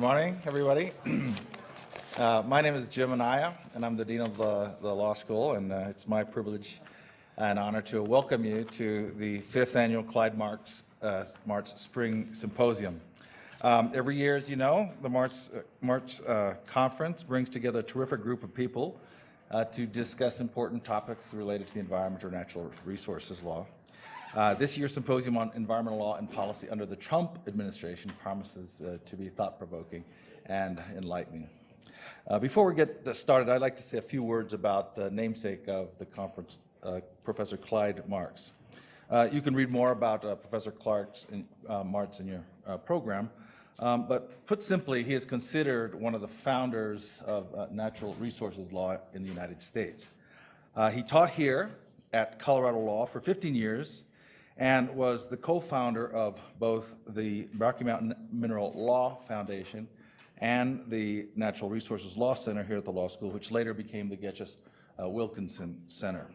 Good morning, everybody. My name is Wittemyer, and I'm the Dean of the Law School, and it's my privilege and honor to welcome you to the 5th Annual Clyde Martz Spring Symposium. Every year, as you know, the Martz Conference brings together a terrific group of people to discuss important topics related to the environment or natural resources law. This year's symposium on environmental law and policy under the Trump administration promises to be thought-provoking and enlightening. Before we get started, I'd like to say a few words about the namesake of the conference, Professor Clyde Martz. You can read more about Professor Martz in your program, but put simply, he is considered one of the founders of natural resources law in the United States. He taught here at Colorado Law for 15 years, and was the co-founder of both the Rocky Mountain Mineral Law Foundation and the Natural Resources Law Center here at the law school, which later became the Getchus Wilkinson Center,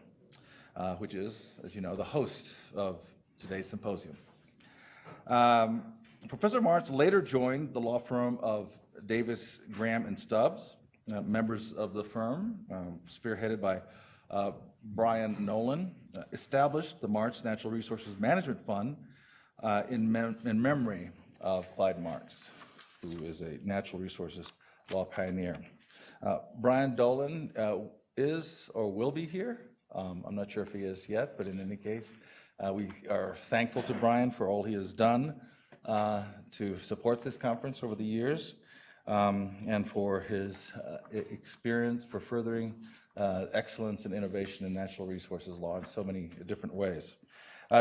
which is, as you know, the host of today's symposium. Professor Martz later joined the law firm of Davis, Graham, and Stubbs. Members of the firm, spearheaded by Brian Nolan, established the Martz Natural Resources Management Fund in memory of Clyde Martz, who is a natural resources law pioneer. Brian Dolan is or will be here. I'm not sure if he is yet, but in any case, we are thankful to Brian for all he has done to support this conference over the years, and for his experience for furthering excellence and innovation in natural resources law in so many different ways.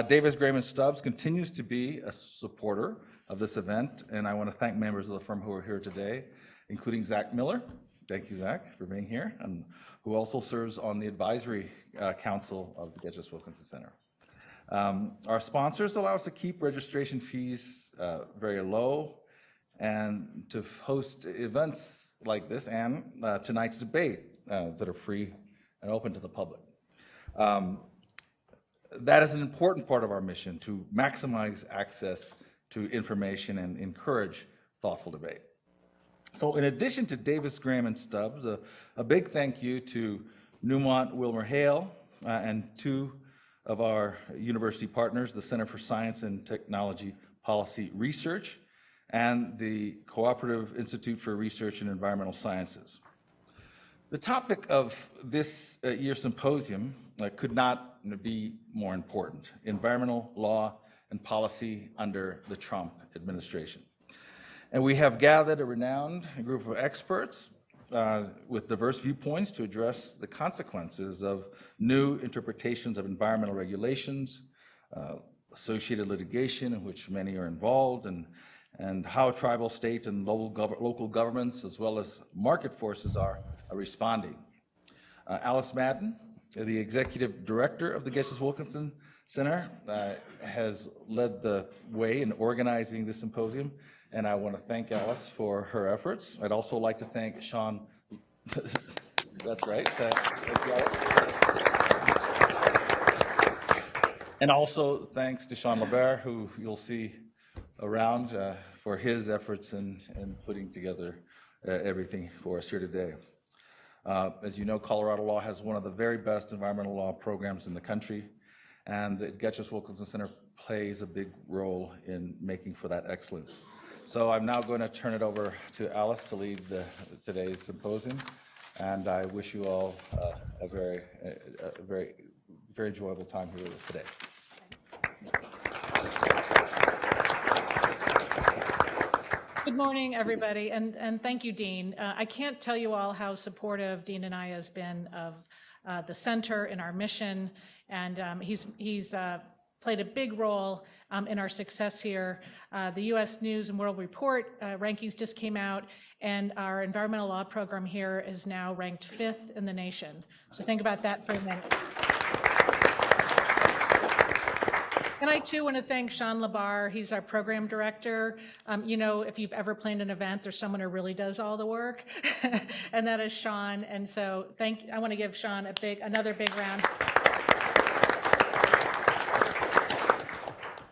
Davis, Graham, and Stubbs continues to be a supporter of this event, and I want to thank members of the firm who are here today, including Zach Miller. Thank you, Zach, for being here, and who also serves on the advisory council of the Getchus Wilkinson Center. Our sponsors allow us to keep registration fees very low and to host events like this and tonight's debate that are free and open to the public. That is an important part of our mission, to maximize access to information and encourage thoughtful debate. So in addition to Davis, Graham, and Stubbs, a big thank you to Newmont WilmerHale and two of our university partners, the Center for Science and Technology Policy Research and the Cooperative Institute for Research in Environmental Sciences. The topic of this year's symposium could not be more important: environmental law and policy under the Trump administration. And we have gathered a renowned group of experts with diverse viewpoints to address the consequences of new interpretations of environmental regulations, associated litigation in which many are involved, and how tribal, state, and local governments, as well as market forces, are responding. Alice Madden, the executive director of the Getchus Wilkinson Center, has led the way in organizing this symposium, and I want to thank Alice for her efforts. I'd also like to thank Sean. That's right. Thank you, Alice. And also thanks to Sean LeBert, who you'll see around, for his efforts in putting together everything for us here today. As you know, Colorado Law has one of the very best environmental law programs in the country, and the Getchus Wilkinson Center plays a big role in making for that excellence. So I'm now going to turn it over to Alice to lead today's symposium, and I wish you all a very enjoyable time here with us today. Good morning, everybody, and thank you, Dean. I can't tell you all how supportive Dean and I has been of the center in our mission, and he's played a big role in our success here. The U.S. News and World Report rankings just came out, and our environmental law program here is now ranked 5th in the nation. So think about that for a minute. And I too want to thank Sean LeBar. He's our program director. You know, if you've ever planned an event, there's someone who really does all the work, and that is Sean. And so I want to give Sean another big round.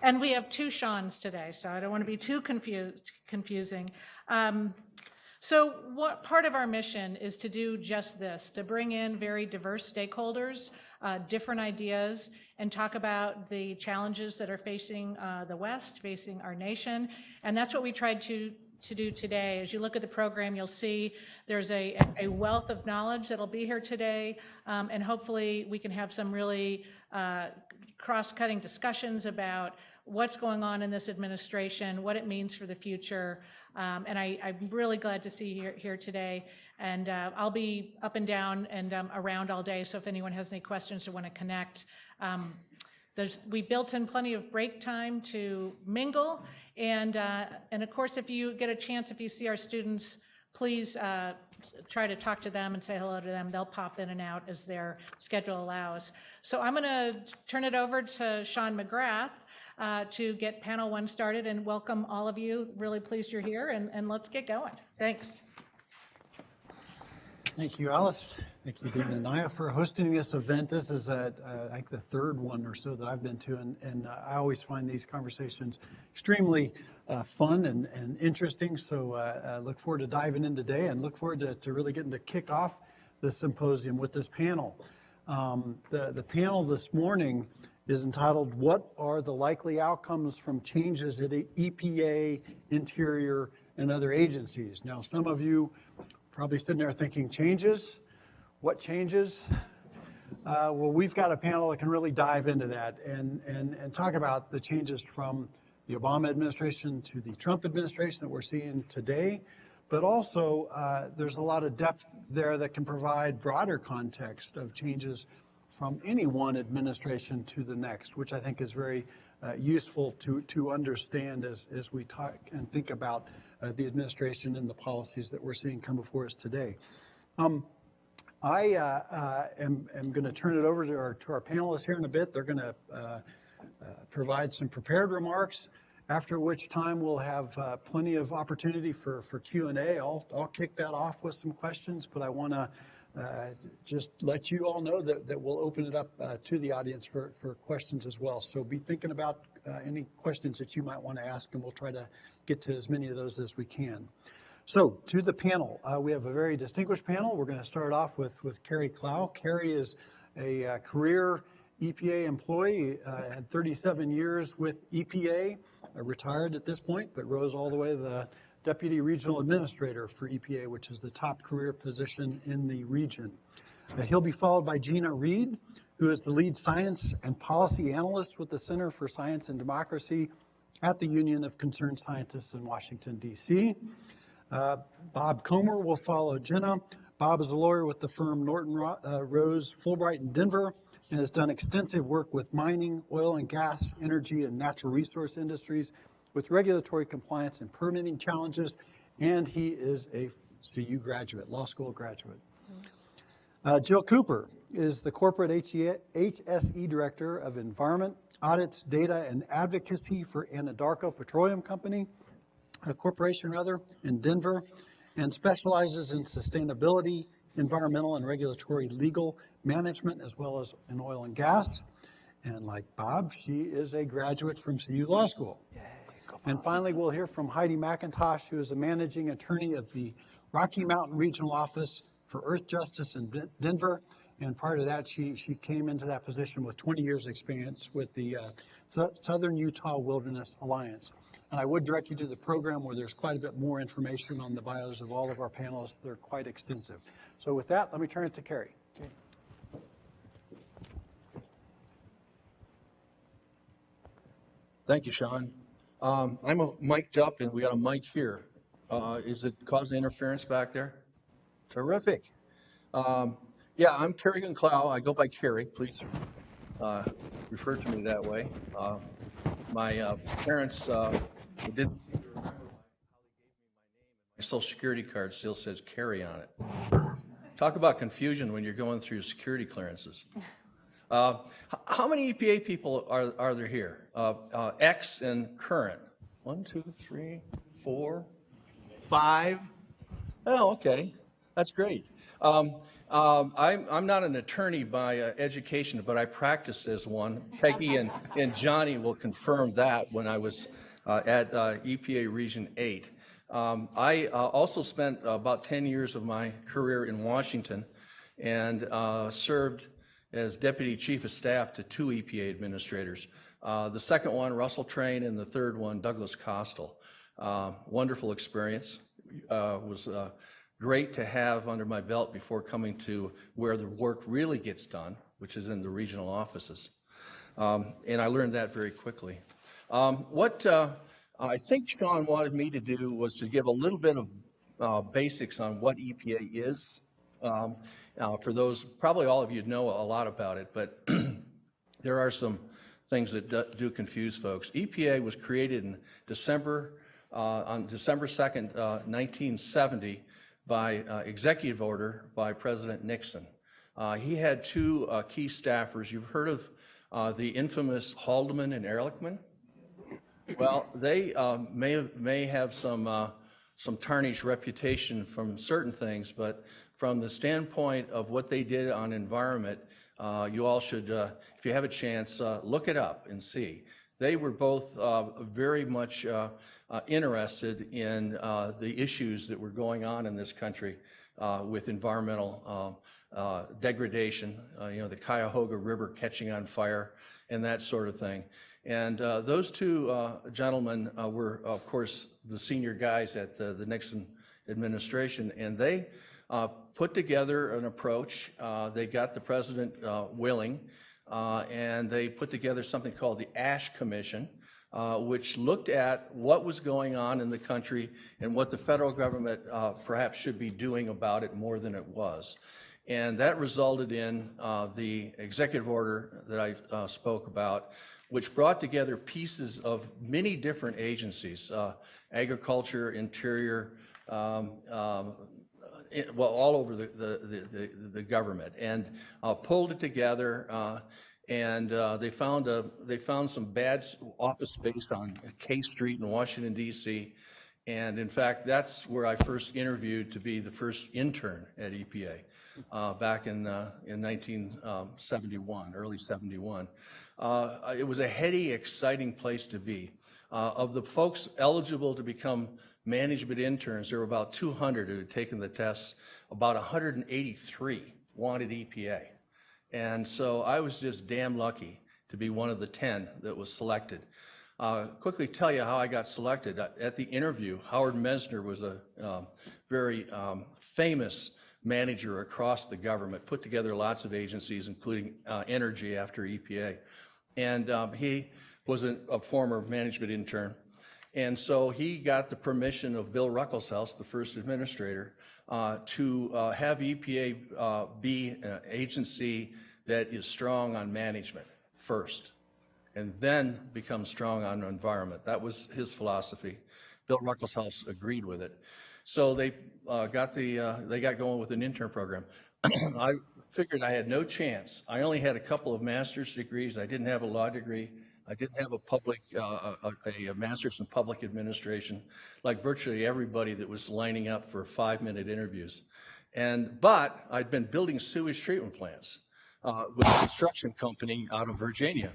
And we have two Seans today, so I don't want to be too confusing. So what part of our mission is to do just this, to bring in very diverse stakeholders, different ideas, and talk about the challenges that are facing the West, facing our nation. And that's what we tried to do today. As you look at the program, you'll see there's a wealth of knowledge that'll be here today, and hopefully we can have some really cross-cutting discussions about what's going on in this administration, what it means for the future, and I'm really glad to see you here today. And I'll be up and down and around all day, so if anyone has any questions or want to connect, we built in plenty of break time to mingle, and of course, if you get a chance, if you see our students, please try to talk to them and say hello to them. They'll pop in and out as their schedule allows. So I'm going to turn it over to Sean McGrath to get panel one started, and welcome all of you. Really pleased you're here, and let's get going. Thanks. Thank you, Alice. Thank you, Dean and Naya, for hosting this event. This is, I think, the third one or so that I've been to, and I always find these conversations extremely fun and interesting. So I look forward to diving in today and look forward to really getting to kick off the symposium with this panel. The panel this morning is entitled, "What are the likely outcomes from changes at EPA, Interior, and other agencies?" Now, some of you probably sitting there thinking, changes? What changes? Well, we've got a panel that can really dive into that and talk about the changes from the Obama administration to the Trump administration that we're seeing today. But also, there's a lot of depth there that can provide broader context of changes from any one administration to the next, which I think is very useful to understand as we talk and think about the administration and the policies that we're seeing come before us today. I am going to turn it over to our panelists here in a bit. They're going to provide some prepared remarks, after which time we'll have plenty of opportunity for Q&A. I'll kick that off with some questions, but I want to just let you all know that we'll open it up to the audience for questions as well. So be thinking about any questions that you might want to ask, and we'll try to get to as many of those as we can. So to the panel, we have a very distinguished panel. We're going to start off with Carrie Clow. Carrie is a career EPA employee, had 37 years with EPA, retired at this point, but rose all the way to the Deputy Regional Administrator for EPA, which is the top career position in the region. He'll be followed by Jenna Reid, who is the lead science and policy analyst with the Center for Science and Democracy at the Union of Concerned Scientists in Washington, D.C. Bob Comer will follow Jenna. Bob is a lawyer with the firm Norton Rose Fulbright in Denver and has done extensive work with mining, oil and gas, energy, and natural resource industries with regulatory compliance and permitting challenges, and he is a CU graduate, law school graduate. Jill Cooper is the Corporate HSE Director of Environment, Audits, Data, and Advocacy for Anadarko Petroleum Company, Corporation in Denver, and specializes in sustainability, environmental and regulatory legal management, as well as in oil and gas. And like Bob, she is a graduate from CU Law School. And finally, we'll hear from Heidi McIntosh, who is a managing attorney of the Rocky Mountain Regional Office for Earth Justice in Denver. And prior to that, she came into that position with 20 years experience with the Southern Utah Wilderness Alliance. And I would direct you to the program where there's quite a bit more information on the bios of all of our panelists. They're quite extensive. So with that, let me turn it to Carrie. Okay. Thank you, Sean. I'm mic'd up, and we got a mic here. Is it causing interference back there? Terrific. Yeah, I'm Carrie Clow. I go by Carrie. Please refer to me that way. My parents didn't seem to remember how they gave me my name, and my Social Security card still says Carrie on it. Talk about confusion when you're going through security clearances. How many EPA people are there here? Ex and current? 1, 2, 3, 4, 5. Oh, okay. That's great. I'm not an attorney by education, but I practiced as one. Peggy and Johnny will confirm that when I was at EPA Region 8. I also spent about 10 years of my career in Washington and served as Deputy Chief of Staff to 2 EPA administrators. The second one, Russ Train, and the third one, Douglas Costal. Wonderful experience. Was great to have under my belt before coming to where the work really gets done, which is in the regional offices. And I learned that very quickly. What I think Sean wanted me to do was to give a little bit of basics on what EPA is. For those, probably all of you know a lot about it, but there are some things that do confuse folks. EPA was created in on December 2nd, 1970, by executive order by President Nixon. He had 2 key staffers. You've heard of the infamous Haldeman and Ehrlichman? Well, they may have some tarnished reputation from certain things, but from the standpoint of what they did on environment, you all should, if you have a chance, look it up and see. They were both very much interested in the issues that were going on in this country with environmental degradation, the Cuyahoga River catching on fire and that sort of thing. And those 2 gentlemen were, of course, the senior guys at the Nixon administration, and they put together an approach. They got the president willing, and they put together something called the Ash Commission, which looked at what was going on in the country and what the federal government perhaps should be doing about it more than it was. And that resulted in the executive order that I spoke about, which brought together pieces of many different agencies, agriculture, interior, all over the government, and pulled it together. And they found some bad office space on K Street in Washington, D.C. And in fact, that's where I first interviewed to be the first intern at EPA back in 1971, early 71. It was a heady, exciting place to be. Of the folks eligible to become management interns, there were about 200 who had taken the tests. About 183 wanted EPA. And so I was just damn lucky to be one of the 10 that was selected. Quickly tell you how I got selected. At the interview, Howard Mesner was a very famous manager across the government, put together lots of agencies, including energy after EPA. And he was a former management intern. And so he got the permission of Bill Ruckelshaus, the first administrator, to have EPA be an agency that is strong on management first, and then become strong on environment. That was his philosophy. Bill Ruckelshaus agreed with it. So they got going with an intern program. I figured I had no chance. I only had a couple of master's degrees. I didn't have a law degree. I didn't have a master's in public administration, like virtually everybody that was lining up for 5-minute interviews. But I'd been building sewage treatment plants with a construction company out of Virginia.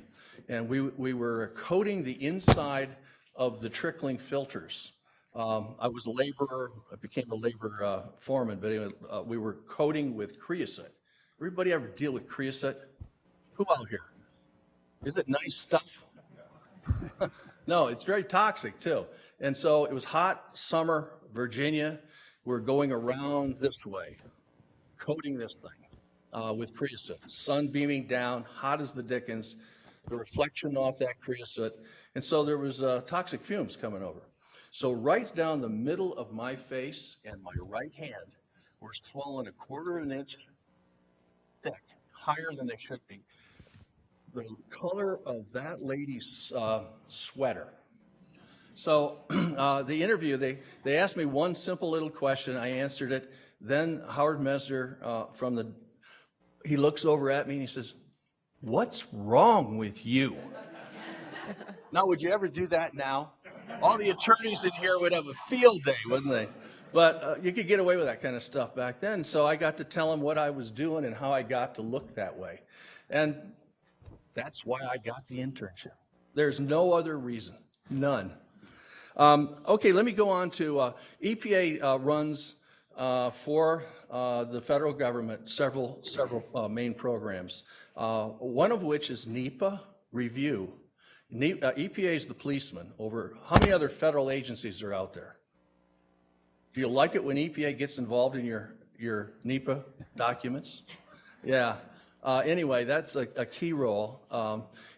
And we were coating the inside of the trickling filters. I was a laborer. I became a labor foreman, but anyway, we were coating with creosote. Everybody ever deal with creosote? Who out here? Is it nice stuff? No, it's very toxic too. And so it was hot summer, Virginia. We're going around this way, coating this thing with creosote. Sun beaming down, hot as the dickens, the reflection off that creosote. And so there was toxic fumes coming over. So right down the middle of my face and my right hand were swollen 1/4 inch thick, higher than they should be. The color of that lady's sweater. So the interview, they asked me one simple little question. I answered it. Then Howard Mesner he looks over at me and he says, "What's wrong with you?" Now, would you ever do that now? All the attorneys in here would have a field day, wouldn't they? But you could get away with that kind of stuff back then. So I got to tell them what I was doing and how I got to look that way. And that's why I got the internship. There's no other reason, none. Okay, let me go on to EPA runs for the federal government several main programs, one of which is NEPA review. EPA is the policeman over how many other federal agencies are out there? Do you like it when EPA gets involved in your NEPA documents? Yeah. Anyway, that's a key role.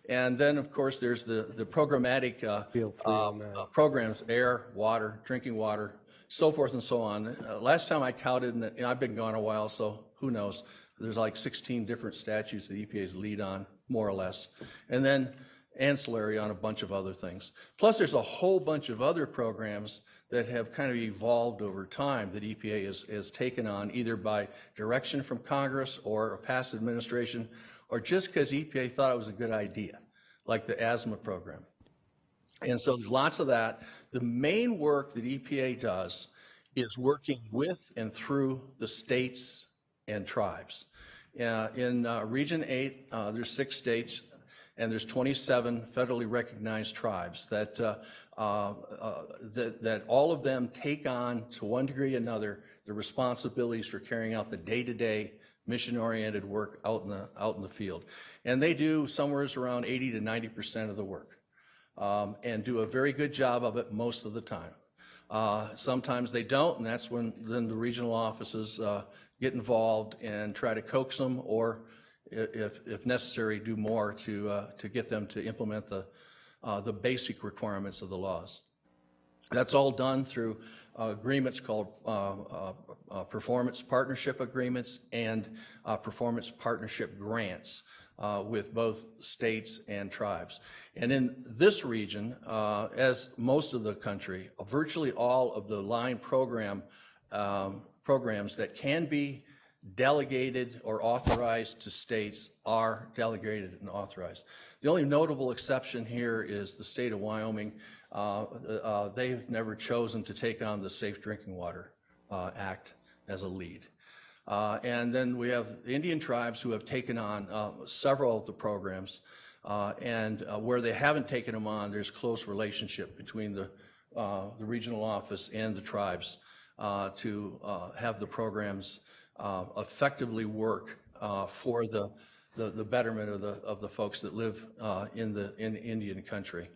And then, of course, there's the programmatic programs, air, water, drinking water, so forth and so on. Last time I counted, and I've been gone a while, so who knows, there's like 16 different statutes the EPA's lead on, more or less. And then ancillary on a bunch of other things. Plus, there's a whole bunch of other programs that have kind of evolved over time that EPA has taken on, either by direction from Congress or a past administration, or just because EPA thought it was a good idea, like the asthma program. And so there's lots of that. The main work that EPA does is working with and through the states and tribes. In Region 8, there's 6 states, and there's 27 federally recognized tribes that that all of them take on, to one degree or another, the responsibilities for carrying out the day-to-day mission-oriented work out in the field. And they do somewhere around 80 to 90% of the work, and do a very good job of it most of the time. Sometimes they don't, and that's when then the regional offices get involved and try to coax them, or if necessary, do more to get them to implement the basic requirements of the laws. That's all done through agreements called performance partnership agreements and performance partnership grants with both states and tribes. And in this region, as most of the country, virtually all of the line programs that can be delegated or authorized to states are delegated and authorized. The only notable exception here is the state of Wyoming. They've never chosen to take on the Safe Drinking Water Act as a lead. And then we have the Indian tribes who have taken on several of the programs, and where they haven't taken them on, there's close relationship between the regional office and the tribes to have the programs effectively work for the betterment of the folks that live in Indian country.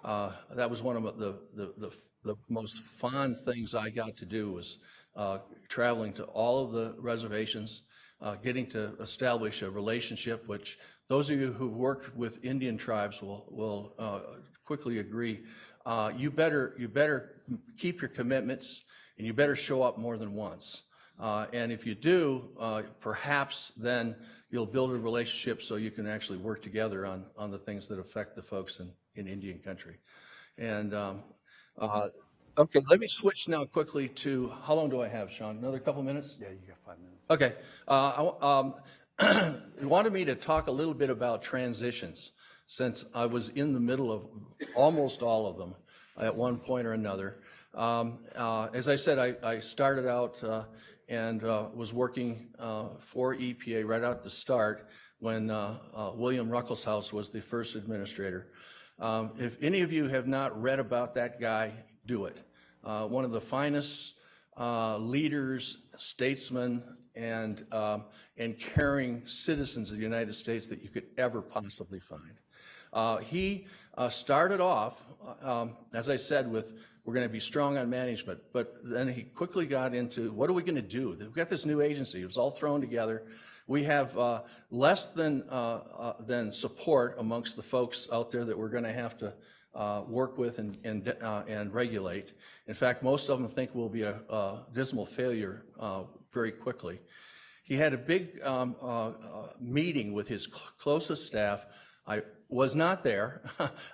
That was one of the most fond things I got to do, was traveling to all of the reservations, getting to establish a relationship, which those of you who've worked with Indian tribes will quickly agree. You better keep your commitments, and you better show up more than once. And if you do, perhaps then you'll build a relationship so you can actually work together on the things that affect the folks in Indian country. And okay, let me switch now quickly to, how long do I have, Sean? Another couple minutes? Yeah, you got 5 minutes. Okay. You wanted me to talk a little bit about transitions, since I was in the middle of almost all of them at one point or another. As I said, I started out and was working for EPA right out at the start when William Ruckelshaus was the first administrator. If any of you have not read about that guy, do it. One of the finest leaders, statesmen, and caring citizens of the United States that you could ever possibly find. He started off, as I said, with we're going to be strong on management, but then he quickly got into, what are we going to do? We've got this new agency. It was all thrown together. We have less than support amongst the folks out there that we're going to have to work with and regulate. In fact, most of them think we'll be a dismal failure very quickly. He had a big meeting with his closest staff. I was not there.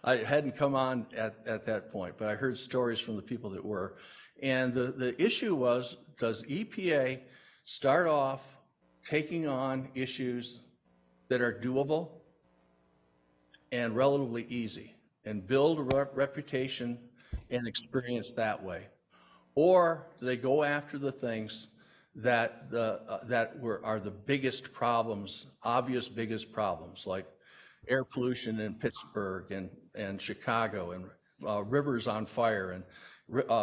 I hadn't come on at that point, but I heard stories from the people that were. And the issue was, does EPA start off taking on issues that are doable and relatively easy and build a reputation and experience that way? or do they go after the things that are the biggest problems, obvious biggest problems, like air pollution in Pittsburgh and Chicago, and rivers on fire, and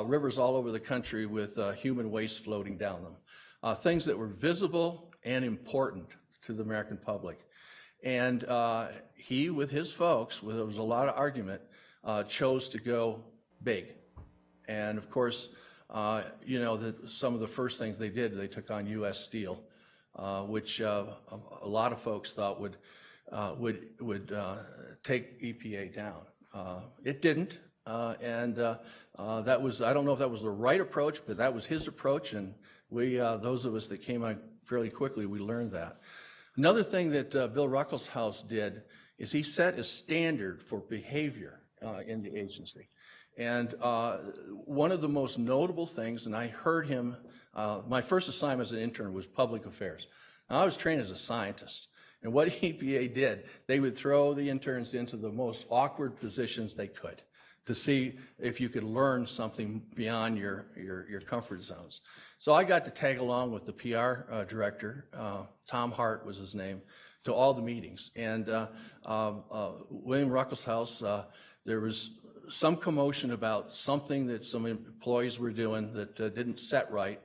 rivers all over the country with human waste floating down them, things that were visible and important to the American public. And he, with his folks, there was a lot of argument, chose to go big. And of course, you know, some of the first things they did, they took on U.S. Steel, which a lot of folks thought would take EPA down. It didn't, and that was, I don't know if that was the right approach, but that was his approach, and we, those of us that came on fairly quickly, we learned that. Another thing that Bill Ruckelshaus did is he set a standard for behavior in the agency. And one of the most notable things, and I heard him, my first assignment as an intern was public affairs. Now, I was trained as a scientist, and what EPA did, they would throw the interns into the most awkward positions they could to see if you could learn something beyond your comfort zones. So I got to tag along with the PR director, Tom Hart was his name, to all the meetings. And William Ruckelshaus, there was some commotion about something that some employees were doing that didn't set right.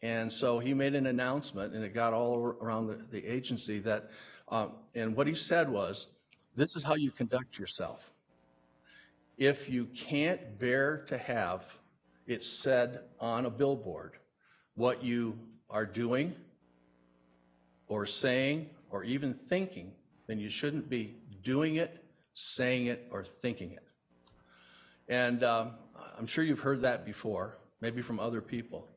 And so he made an announcement, and it got all around the agency that, and what he said was, this is how you conduct yourself. If you can't bear to have it said on a billboard what you are doing or saying or even thinking, then you shouldn't be doing it, saying it, or thinking it. And I'm sure you've heard that before, maybe from other people.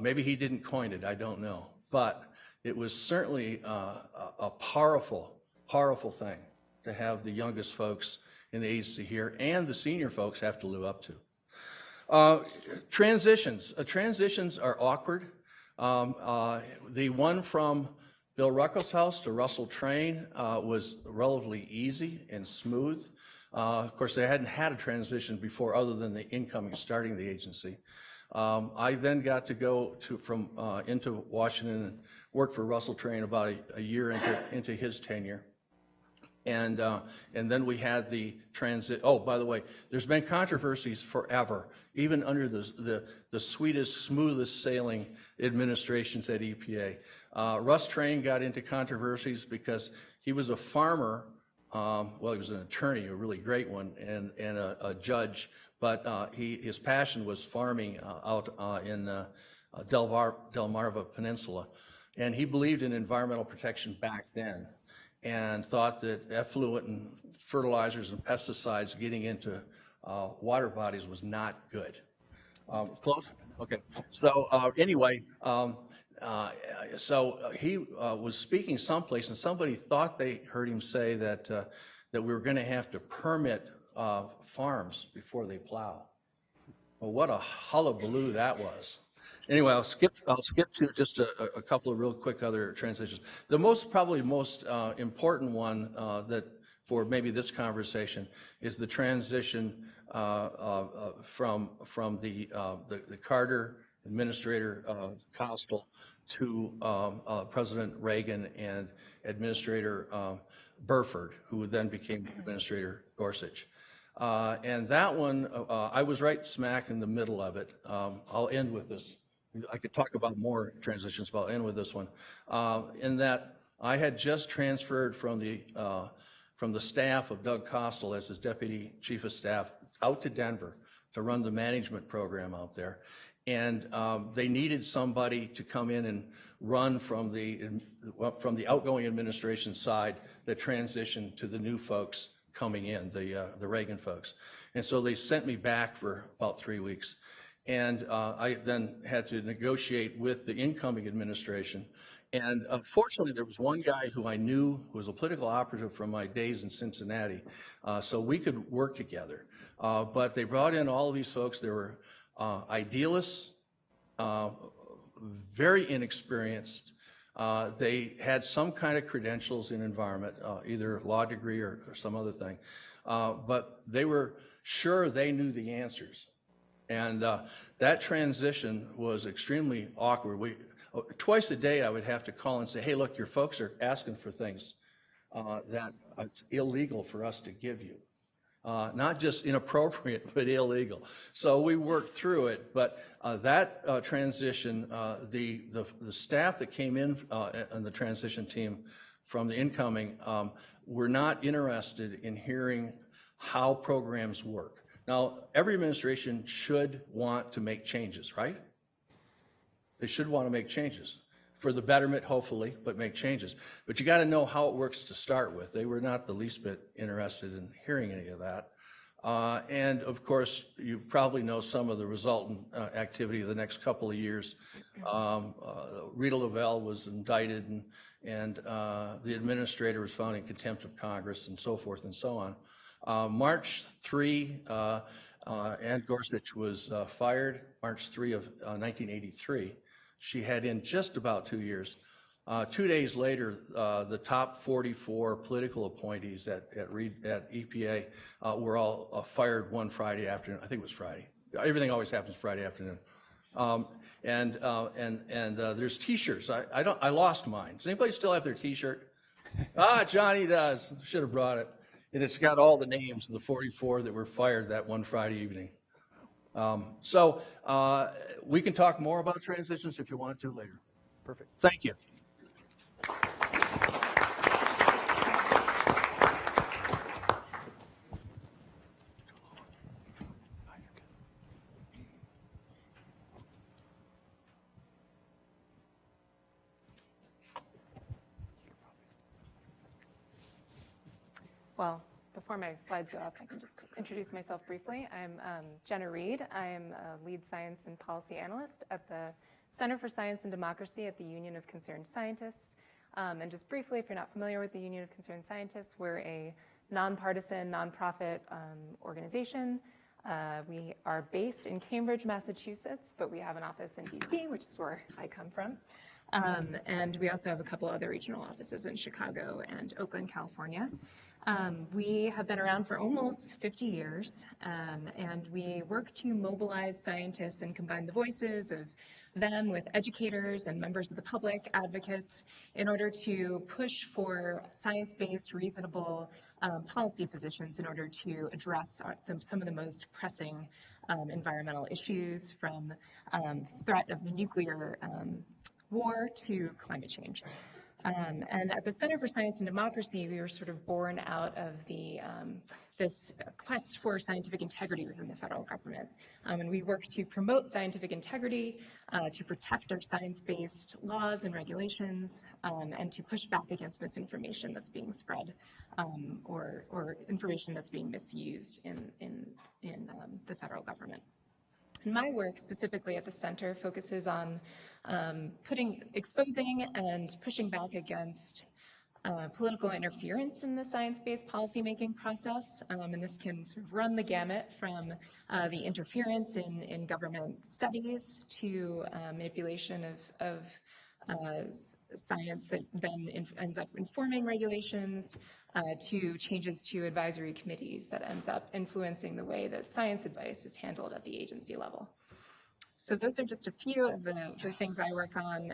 Maybe he didn't coin it, I don't know. But it was certainly a powerful, powerful thing to have the youngest folks in the agency here and the senior folks have to live up to. Transitions. Transitions are awkward. The one from Bill Ruckelshaus to Russ Train was relatively easy and smooth. Of course, they hadn't had a transition before other than the incoming starting the agency. I then got to go into Washington and work for Russ Train about a year into his tenure. And then we had the transit. Oh, by the way, there's been controversies forever, even under the sweetest, smoothest sailing administrations at EPA. Russ Train got into controversies because he was a farmer. Well, he was an attorney, a really great one, and a judge. But his passion was farming out in Delmarva Peninsula, and he believed in environmental protection back then, and thought that effluent and fertilizers and pesticides getting into water bodies was not good. Close? Okay. So anyway, so he was speaking someplace, and somebody thought they heard him say that we were going to have to permit farms before they plow. Well, what a hullabaloo that was. Anyway, I'll skip to just a couple of real quick other transitions. The probably most important one that for maybe this conversation is the transition from the Carter Administrator Coastal to President Reagan and Administrator Burford, who then became Administrator Gorsuch. And that one, I was right smack in the middle of it. I'll end with this. I could talk about more transitions, but I'll end with this one. In that I had just transferred from the staff of Doug Coastal as his Deputy Chief of Staff out to Denver to run the management program out there. And they needed somebody to come in and run from the outgoing administration side the transition to the new folks coming in, the Reagan folks. And so they sent me back for about 3 weeks. And I then had to negotiate with the incoming administration. And fortunately, there was one guy who I knew who was a political operative from my days in Cincinnati, so we could work together. But they brought in all of these folks. They were idealists, very inexperienced. They had some kind of credentials in environment, either law degree or some other thing. But they were sure they knew the answers. And that transition was extremely awkward. Twice a day I would have to call and say, hey, look, your folks are asking for things that it's illegal for us to give you. Not just inappropriate, but illegal. So we worked through it, but that transition, the staff that came in on the transition team from the incoming were not interested in hearing how programs work. Now, every administration should want to make changes, right? They should want to make changes for the betterment, hopefully, but make changes. But you got to know how it works to start with. They were not the least bit interested in hearing any of that. And of course, you probably know some of the resultant activity of the next couple of years. Rita Lavelle was indicted, and the administrator was found in contempt of Congress, and so forth and so on. March 3, Ann Gorsuch was fired, March 3 of 1983. She had in just about 2 years. 2 days later, the top 44 political appointees at EPA were all fired one Friday afternoon. I think it was Friday. Everything always happens Friday afternoon. And there's T-shirts. I lost mine. Does anybody still have their T-shirt? Johnny does. Should have brought it. And it's got all the names of the 44 that were fired that one Friday evening. So we can talk more about transitions if you want to later. Perfect. Thank you. Well, before my slides go up, I can just introduce myself briefly. I'm Jenna Reid. I'm a lead science and policy analyst at the Center for Science and Democracy at the Union of Concerned Scientists. And just briefly, if you're not familiar with the Union of Concerned Scientists, we're a nonpartisan, nonprofit organization. We are based in Cambridge, Massachusetts, but we have an office in DC, which is where I come from. And we also have a couple other regional offices in Chicago and Oakland, California. We have been around for almost 50 years, and we work to mobilize scientists and combine the voices of them with educators and members of the public, advocates, in order to push for science-based, reasonable policy positions in order to address some of the most pressing environmental issues, from threat of nuclear war to climate change. And at the Center for Science and Democracy, we were sort of born out of the this quest for scientific integrity within the federal government. And we work to promote scientific integrity, to protect our science-based laws and regulations, and to push back against misinformation that's being spread, or information that's being misused in the federal government. My work specifically at the center focuses on exposing and pushing back against political interference in the science-based policymaking process. And this can sort of run the gamut from the interference in government studies to manipulation of science that then ends up informing regulations, to changes to advisory committees that ends up influencing the way that science advice is handled at the agency level. So those are just a few of the things I work on,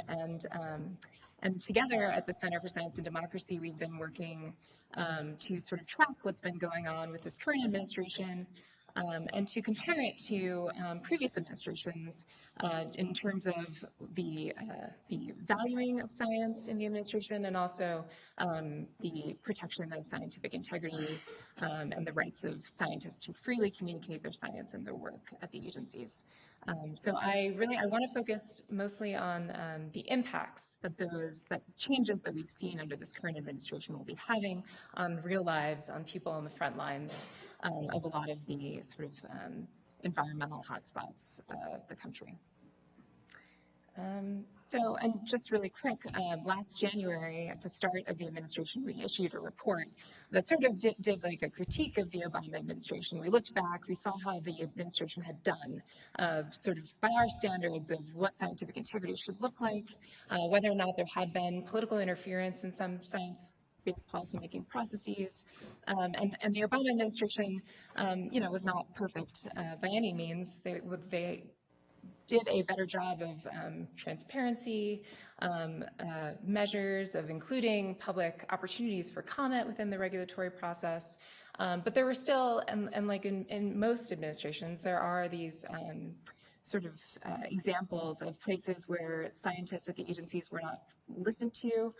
and together at the Center for Science and Democracy, we've been working to sort of track what's been going on with this current administration, and to compare it to previous administrations in terms of the valuing of science in the administration, and also the protection of scientific integrity and the rights of scientists to freely communicate their science and their work at the agencies. So I want to focus mostly on the impacts that changes that we've seen under this current administration will be having on real lives, on people on the front lines of a lot of the sort of environmental hotspots of the country. And just really quick, last January, at the start of the administration, we issued a report that sort of did like a critique of the Obama administration. We looked back, we saw how the administration had done, sort of by our standards of what scientific integrity should look like, whether or not there had been political interference in some science science-based policymaking processes. And the Obama administration, was not perfect by any means. They did a better job of transparency, measures of including public opportunities for comment within the regulatory process. But there were still, and like in most administrations, there are these examples of places where scientists at the agencies were not listened to,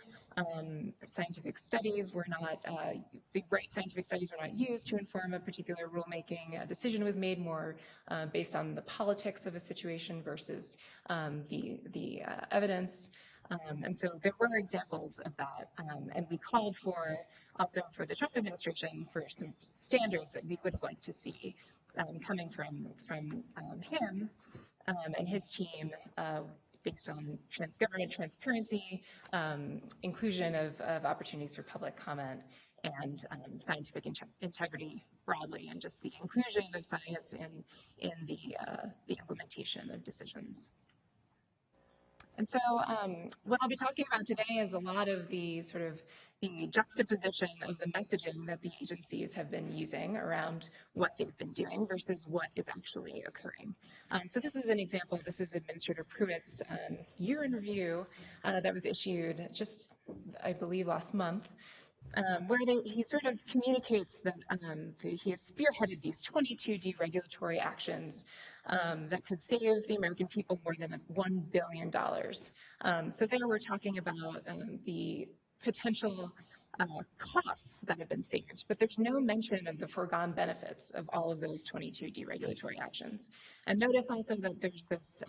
scientific studies were not, the right scientific studies were not used to inform a particular rulemaking. A decision was made more based on the politics of a situation versus the evidence. And so there were examples of that. And we called for, also for the Trump administration, for some standards that we would have liked to see coming from him and his team, based on government transparency, inclusion of opportunities for public comment, and scientific integrity broadly, and just the inclusion of science in the implementation of decisions. And so what I'll be talking about today is a lot of the the juxtaposition of the messaging that the agencies have been using around what they've been doing versus what is actually occurring. So this is an example. This is Administrator Pruitt's year in review that was issued just, I believe, last month. Where he sort of communicates that he has spearheaded these 22 deregulatory actions that could save the American people more than $1 billion. So there we're talking about the potential costs that have been saved, but there's no mention of the foregone benefits of all of those 22 deregulatory actions. And notice also that there's this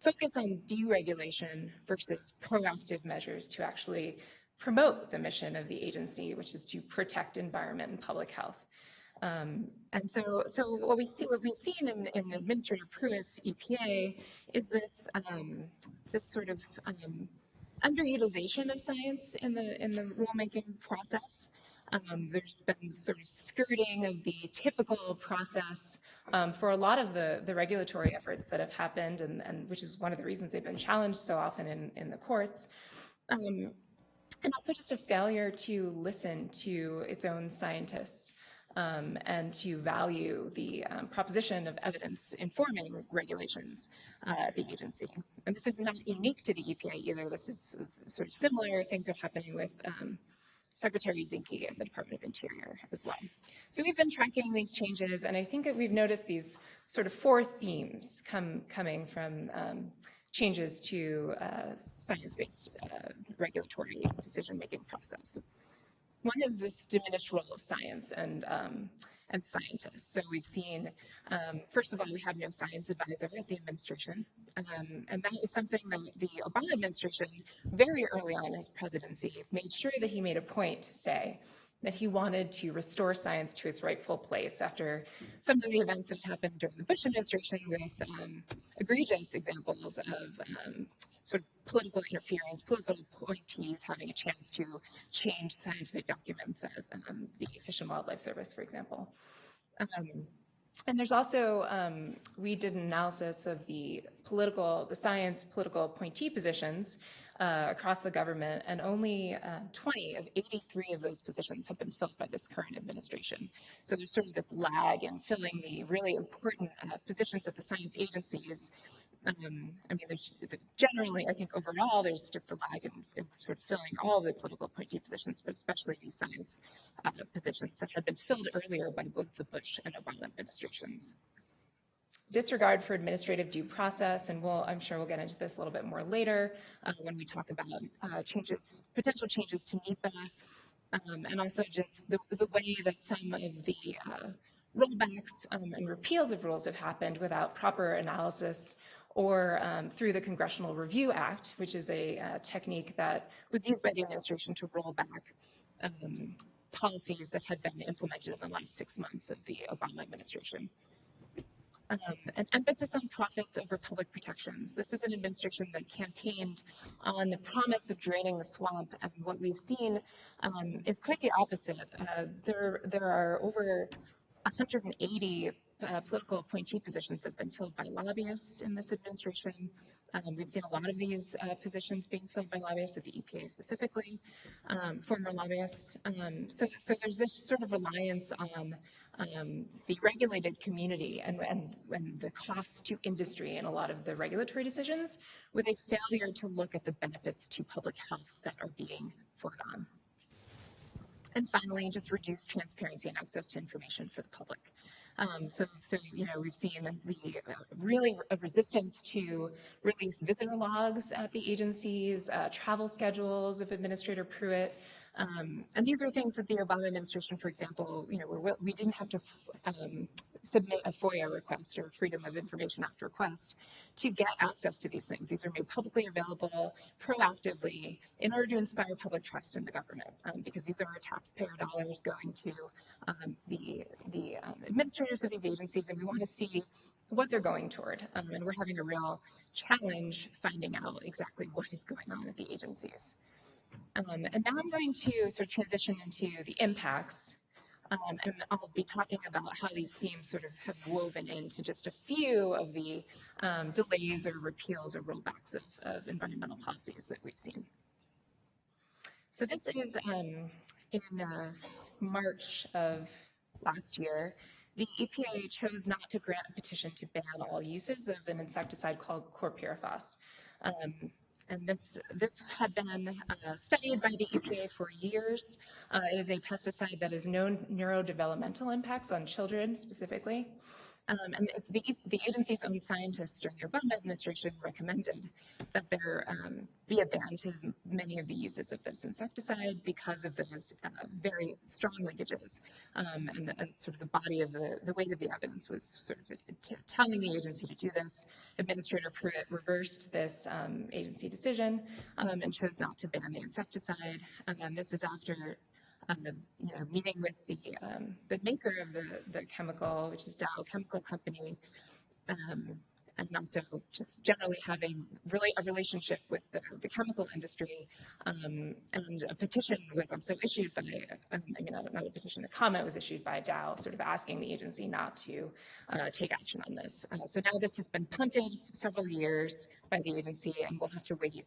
focus on deregulation versus proactive measures to actually promote the mission of the agency, which is to protect environment and public health. And so what we've seen in Administrator Pruitt's EPA is this sort of underutilization of science in the rulemaking process. There's been sort of skirting of the typical process for a lot of the regulatory efforts that have happened, and which is one of the reasons they've been challenged so often in the courts. And also just a failure to listen to its own scientists and to value the proposition of evidence informing regulations at the agency. And this is not unique to the EPA either. This is sort of similar. Things are happening with Secretary Zinke of the Department of Interior as well. So we've been tracking these changes, and I think that we've noticed these sort of four themes coming from changes to science-based regulatory decision-making process. One is this diminished role of science and scientists. So we've seen, first of all, we have no science advisor at the administration, and that is something that the Obama administration, very early on in his presidency, made sure that he made a point to say that he wanted to restore science to its rightful place after some of the events that happened during the Bush administration with egregious examples of sort of political interference, political appointees having a chance to change scientific documents at the Fish and Wildlife Service, for example. And there's also, we did an analysis of the science political appointee positions across the government, and only 20 of 83 of those positions have been filled by this current administration. So there's sort of this lag in filling the really important positions at the science agencies. I mean, there's generally, I think overall, there's just a lag in sort of filling all the political appointee positions, but especially these science positions that had been filled earlier by both the Bush and Obama administrations. Disregard for administrative due process, and I'm sure we'll get into this a little bit more later when we talk about potential changes to NEPA, and also just the way that some of the rollbacks and repeals of rules have happened without proper analysis or through the Congressional Review Act, which is a technique that was used by the administration to roll back policies that had been implemented in the last 6 months of the Obama administration. An emphasis on profits over public protections. This is an administration that campaigned on the promise of draining the swamp, and what we've seen is quite the opposite. There are over 180 political appointee positions have been filled by lobbyists in this administration. We've seen a lot of these positions being filled by lobbyists at the EPA specifically, former lobbyists. So there's this sort of reliance on the regulated community and the costs to industry in a lot of the regulatory decisions, with a failure to look at the benefits to public health that are being foregone. And finally, just reduce transparency and access to information for the public. So we've seen the really a resistance to release visitor logs at the agencies, travel schedules of Administrator Pruitt. And these are things that the Obama administration, for example, we didn't have to submit a FOIA request or Freedom of Information Act request to get access to these things. These are made publicly available proactively in order to inspire public trust in the government, because these are taxpayer dollars going to the administrators of these agencies, and we want to see what they're going toward. And we're having a real challenge finding out exactly what is going on at the agencies. And now I'm going to sort of transition into the impacts, and I'll be talking about how these themes sort of have woven into just a few of the delays or repeals or rollbacks of environmental policies that we've seen. So this is in March of last year, the EPA chose not to grant a petition to ban all uses of an insecticide called chlorpyrifos. And this had been studied by the EPA for years. It is a pesticide that has no neurodevelopmental impacts on children specifically. And the agency's own scientists during the Obama administration recommended that there be a ban to many of the uses of this insecticide because of those very strong linkages. And sort of the body of the weight of the evidence was sort of telling the agency to do this. Administrator Pruitt reversed this agency decision and chose not to ban the insecticide. And this is after meeting with the maker of the chemical, which is Dow Chemical Company, and also just generally having really a relationship with the chemical industry. And a petition was also issued by, not a petition, a comment was issued by Dow, sort of asking the agency not to take action on this. So now this has been punted several years by the agency, and we'll have to wait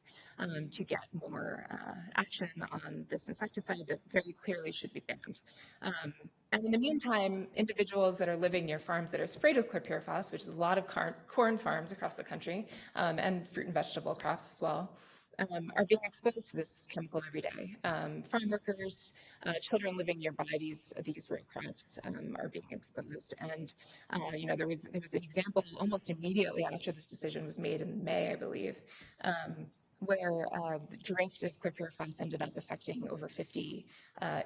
to get more action on this insecticide that very clearly should be banned. And in the meantime, individuals that are living near farms that are sprayed with chlorpyrifos, which is a lot of corn farms across the country, and fruit and vegetable crops as well, are being exposed to this chemical every day. Farm workers, children living nearby these row crops are being exposed. And there was an example almost immediately after this decision was made in May, I believe, where the drift of chlorpyrifos ended up affecting over 50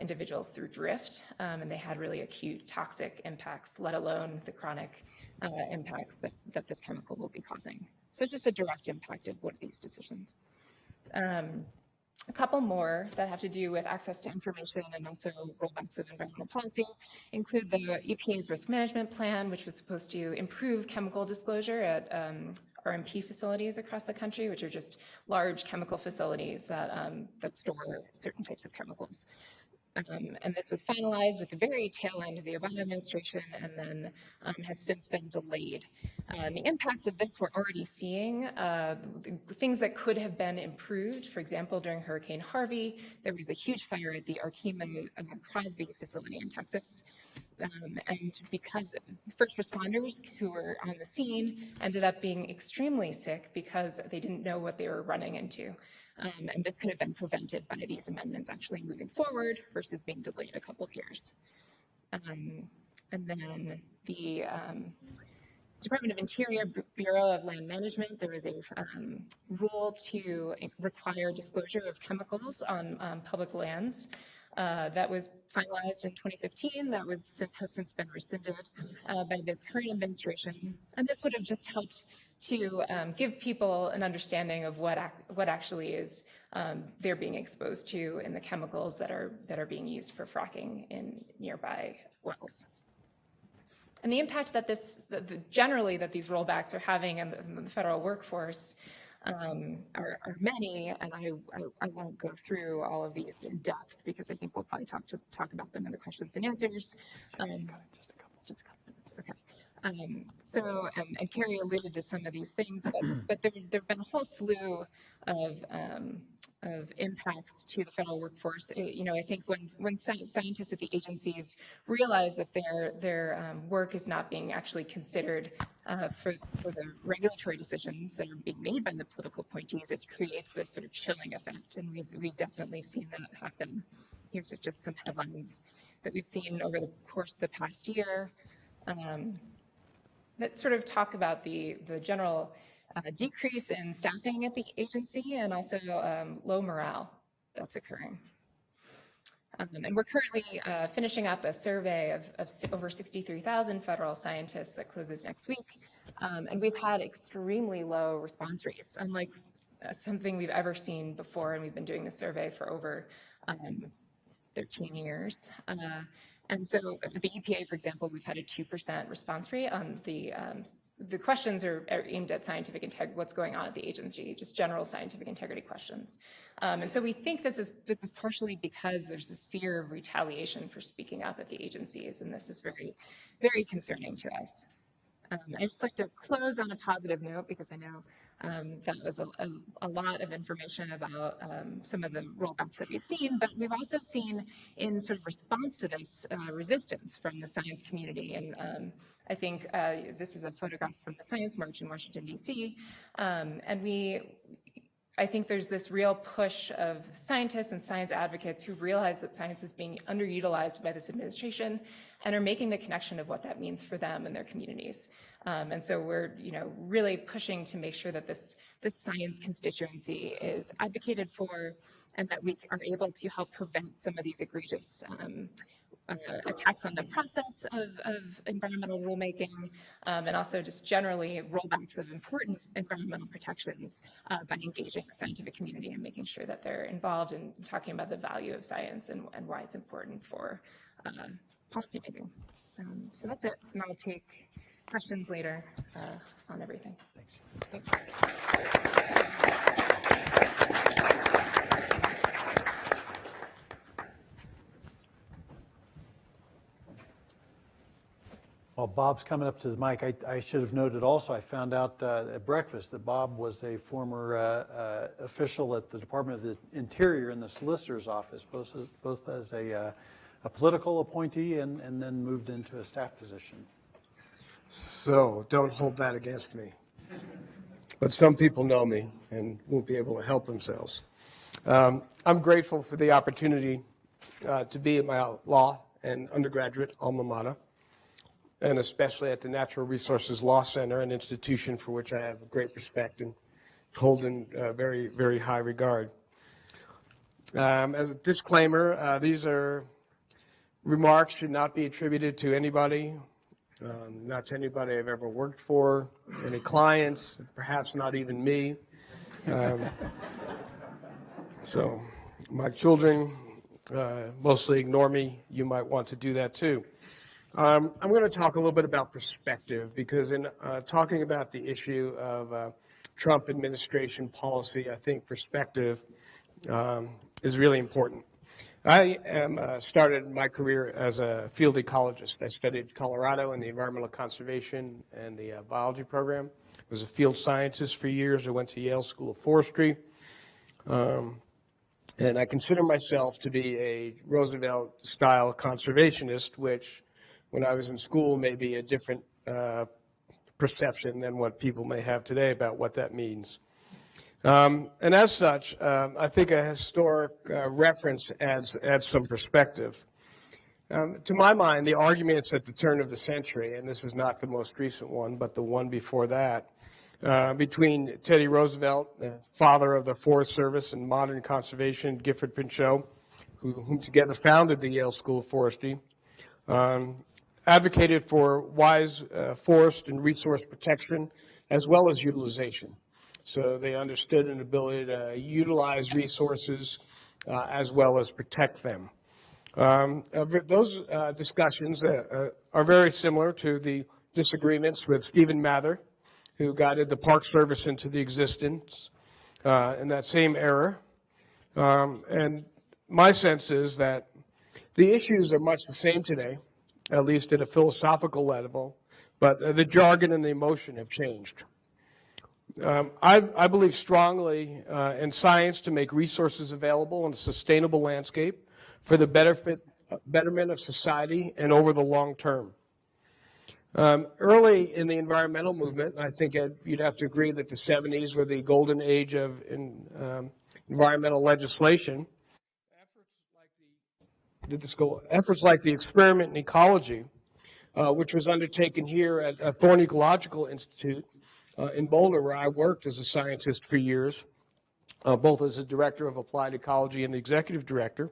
individuals through drift, and they had really acute toxic impacts, let alone the chronic impacts that this chemical will be causing. So it's just a direct impact of one of these decisions. A couple more that have to do with access to information and also rollbacks of environmental policy include the EPA's risk management plan, which was supposed to improve chemical disclosure at RMP facilities across the country, which are just large chemical facilities that store certain types of chemicals. And this was finalized at the very tail end of the Obama administration and then has since been delayed. The impacts of this we're already seeing, things that could have been improved. For example, during Hurricane Harvey, there was a huge fire at the Arkema Crosby facility in Texas. And because first responders who were on the scene ended up being extremely sick because they didn't know what they were running into. And this could have been prevented by these amendments actually moving forward versus being delayed a couple of years. And then the Department of Interior Bureau of Land Management, there is a rule to require disclosure of chemicals on public lands. That was finalized in 2015. That has since been rescinded by this current administration. And this would have just helped to give people an understanding of what actually is they're being exposed to in the chemicals that are being used for fracking in nearby wells. And the impact that generally that these rollbacks are having in the federal workforce are many, and I won't go through all of these in depth because I think we'll probably talk about them in the questions and answers. Just a couple minutes, okay. And Carrie alluded to some of these things, but there've been a whole slew of impacts to the federal workforce. I think when scientists at the agencies realize that their work is not being actually considered for the regulatory decisions that are being made by the political appointees, it creates this sort of chilling effect, and we've definitely seen that happen. Here's just some headlines that we've seen over the course of the past year that sort of talk about the general decrease in staffing at the agency and also low morale that's occurring. And we're currently finishing up a survey of over 63,000 federal scientists that closes next week. And we've had extremely low response rates, unlike something we've ever seen before. And we've been doing this survey for over 13 years. And so at the EPA, for example, we've had a 2% response rate on the questions are aimed at scientific integrity, what's going on at the agency, just general scientific integrity questions. And so we think this is partially because there's this fear of retaliation for speaking up at the agencies, and this is very, very concerning to us. I'd just like to close on a positive note because I know that was a lot of information about some of the rollbacks that we've seen, but we've also seen in sort of response to this resistance from the science community. And I think this is a photograph from the Science March in Washington, D.C. And I think there's this real push of scientists and science advocates who realize that science is being underutilized by this administration and are making the connection of what that means for them and their communities. And so we're, really pushing to make sure that this science constituency is advocated for and that we are able to help prevent some of these egregious attacks on the process of environmental rulemaking, and also just generally rollbacks of important environmental protections by engaging the scientific community and making sure that they're involved in talking about the value of science and why it's important for policymaking. So that's it, and I'll take questions later on everything. Thanks. While Bob's coming up to the mic, I should have noted also, I found out at breakfast that Bob was a former official at the Department of the Interior in the Solicitor's Office, both as a political appointee and then moved into a staff position. So don't hold that against me. But some people know me and won't be able to help themselves. I'm grateful for the opportunity to be at my law and undergraduate alma mater, and especially at the Natural Resources Law Center, an institution for which I have great respect and hold in very, very high regard. As a disclaimer, these are remarks should not be attributed to anybody, not to anybody I've ever worked for, any clients, perhaps not even me. So my children mostly ignore me. You might want to do that too. I'm going to talk a little bit about perspective because in talking about the issue of Trump administration policy, I think perspective is really important. I started my career as a field ecologist. I studied Colorado in the environmental conservation and the biology program. I was a field scientist for years. I went to Yale School of Forestry. And I consider myself to be a Roosevelt-style conservationist, which when I was in school may be a different perception than what people may have today about what that means. And as such, I think a historic reference adds some perspective. To my mind, the arguments at the turn of the century, and this was not the most recent one, but the one before that, between Teddy Roosevelt, the father of the Forest Service and modern conservation, Gifford Pinchot, whom together founded the Yale School of Forestry, advocated for wise forest and resource protection as well as utilization. So they understood an ability to utilize resources as well as protect them. Those discussions are very similar to the disagreements with Stephen Mather, who guided the Park Service into the existence in that same era. And my sense is that the issues are much the same today, at least at a philosophical level, but the jargon and the emotion have changed. I believe strongly in science to make resources available in a sustainable landscape for the betterment of society and over the long term. Early in the environmental movement, I think you'd have to agree that the 70s were the golden age of environmental legislation. Efforts like the experiment in ecology, which was undertaken here at Thorne Ecological Institute in Boulder, where I worked as a scientist for years, both as a director of applied ecology and the executive director.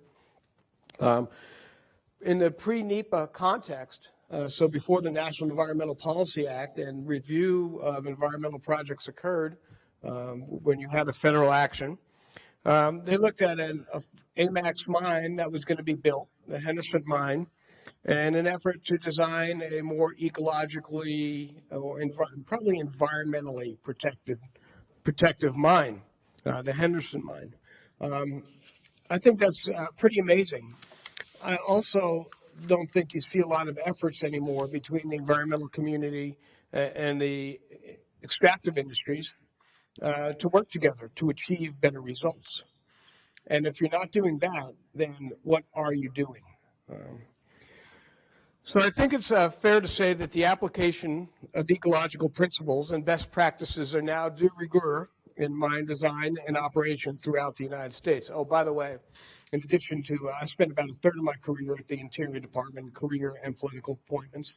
In the pre-NEPA context, so before the National Environmental Policy Act and review of environmental projects occurred, when you had a federal action, they looked at an AMAX mine that was going to be built, the Henderson mine, in an effort to design a more ecologically or probably environmentally protective mine, the Henderson mine. I think that's pretty amazing. I also don't think you see a lot of efforts anymore between the environmental community and the extractive industries to work together to achieve better results. And if you're not doing that, then what are you doing? So I think it's fair to say that the application of ecological principles and best practices are now de rigueur in mine design and operation throughout the United States. Oh, by the way, in addition to, I spent about a third of my career at the Interior Department, career and political appointments.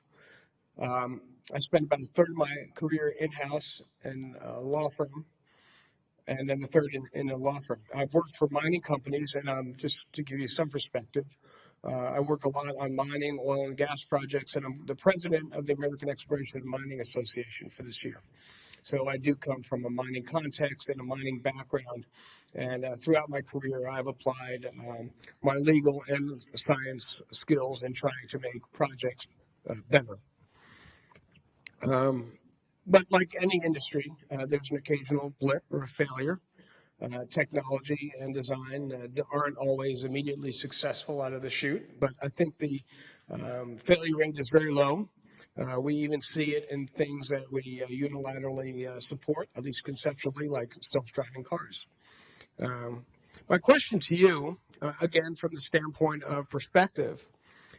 I spent about a third of my career in-house in a law firm, and then a third in a law firm. I've worked for mining companies, and just to give you some perspective, I work a lot on mining, oil and gas projects, and I'm the president of the American Exploration and Mining Association for this year. So I do come from a mining context and a mining background, and throughout my career, I've applied my legal and science skills in trying to make projects better. But like any industry, there's an occasional blip or a failure. Technology and design aren't always immediately successful out of the chute, but I think the failure rate is very low. We even see it in things that we unilaterally support, at least conceptually, like self-driving cars. My question to you, again, from the standpoint of perspective,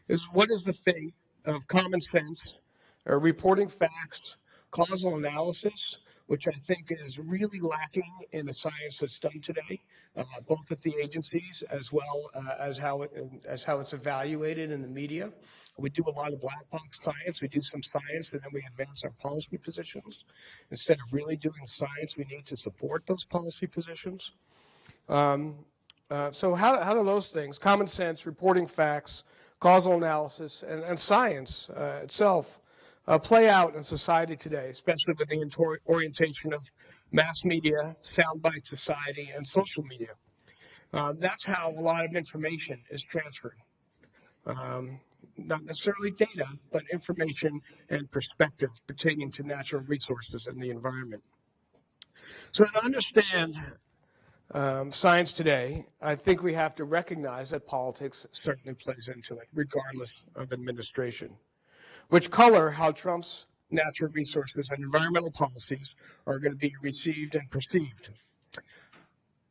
is what is the fate of common sense, reporting facts, causal analysis, which I think is really lacking in the science that's done today, both at the agencies as well as how it's evaluated in the media. We do a lot of black box science. We do some science, and then we advance our policy positions. Instead of really doing science, we need to support those policy positions. So how do those things, common sense, reporting facts, causal analysis, and science itself, play out in society today, especially with the orientation of mass media, soundbite society, and social media? That's how a lot of information is transferred. Not necessarily data, but information and perspective pertaining to natural resources and the environment. So to understand science today, I think we have to recognize that politics certainly plays into it, regardless of administration, which color how Trump's natural resources and environmental policies are going to be received and perceived.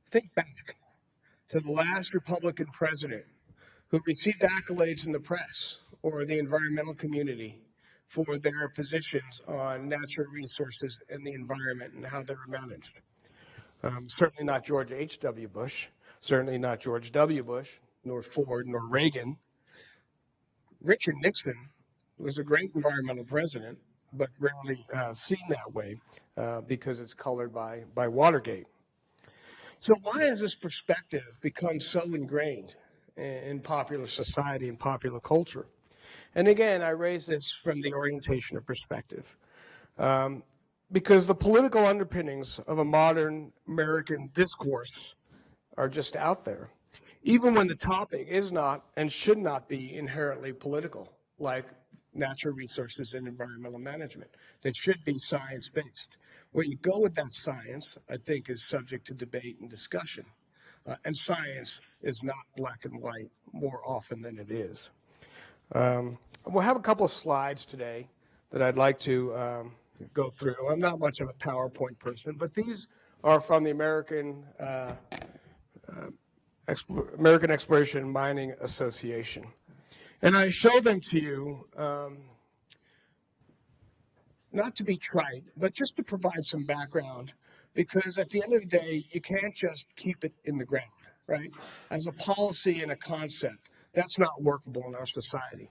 Think back to the last Republican president who received accolades in the press or the environmental community for their positions on natural resources and the environment and how they were managed. Certainly not George H.W. Bush, certainly not George W. Bush, nor Ford, nor Reagan. Richard Nixon was a great environmental president, but rarely seen that way because it's colored by Watergate. So why has this perspective become so ingrained in popular society and popular culture? And again, I raise this from the orientation of perspective. Because the political underpinnings of a modern American discourse are just out there, even when the topic is not and should not be inherently political, like natural resources and environmental management. That should be science-based. Where you go with that science, I think, is subject to debate and discussion. And science is not black and white more often than it is. We'll have a couple of slides today that I'd like to go through. I'm not much of a PowerPoint person, but these are from the American Exploration and Mining Association. And I show them to you not to be trite, but just to provide some background, because at the end of the day, you can't just keep it in the ground, right? As a policy and a concept, that's not workable in our society.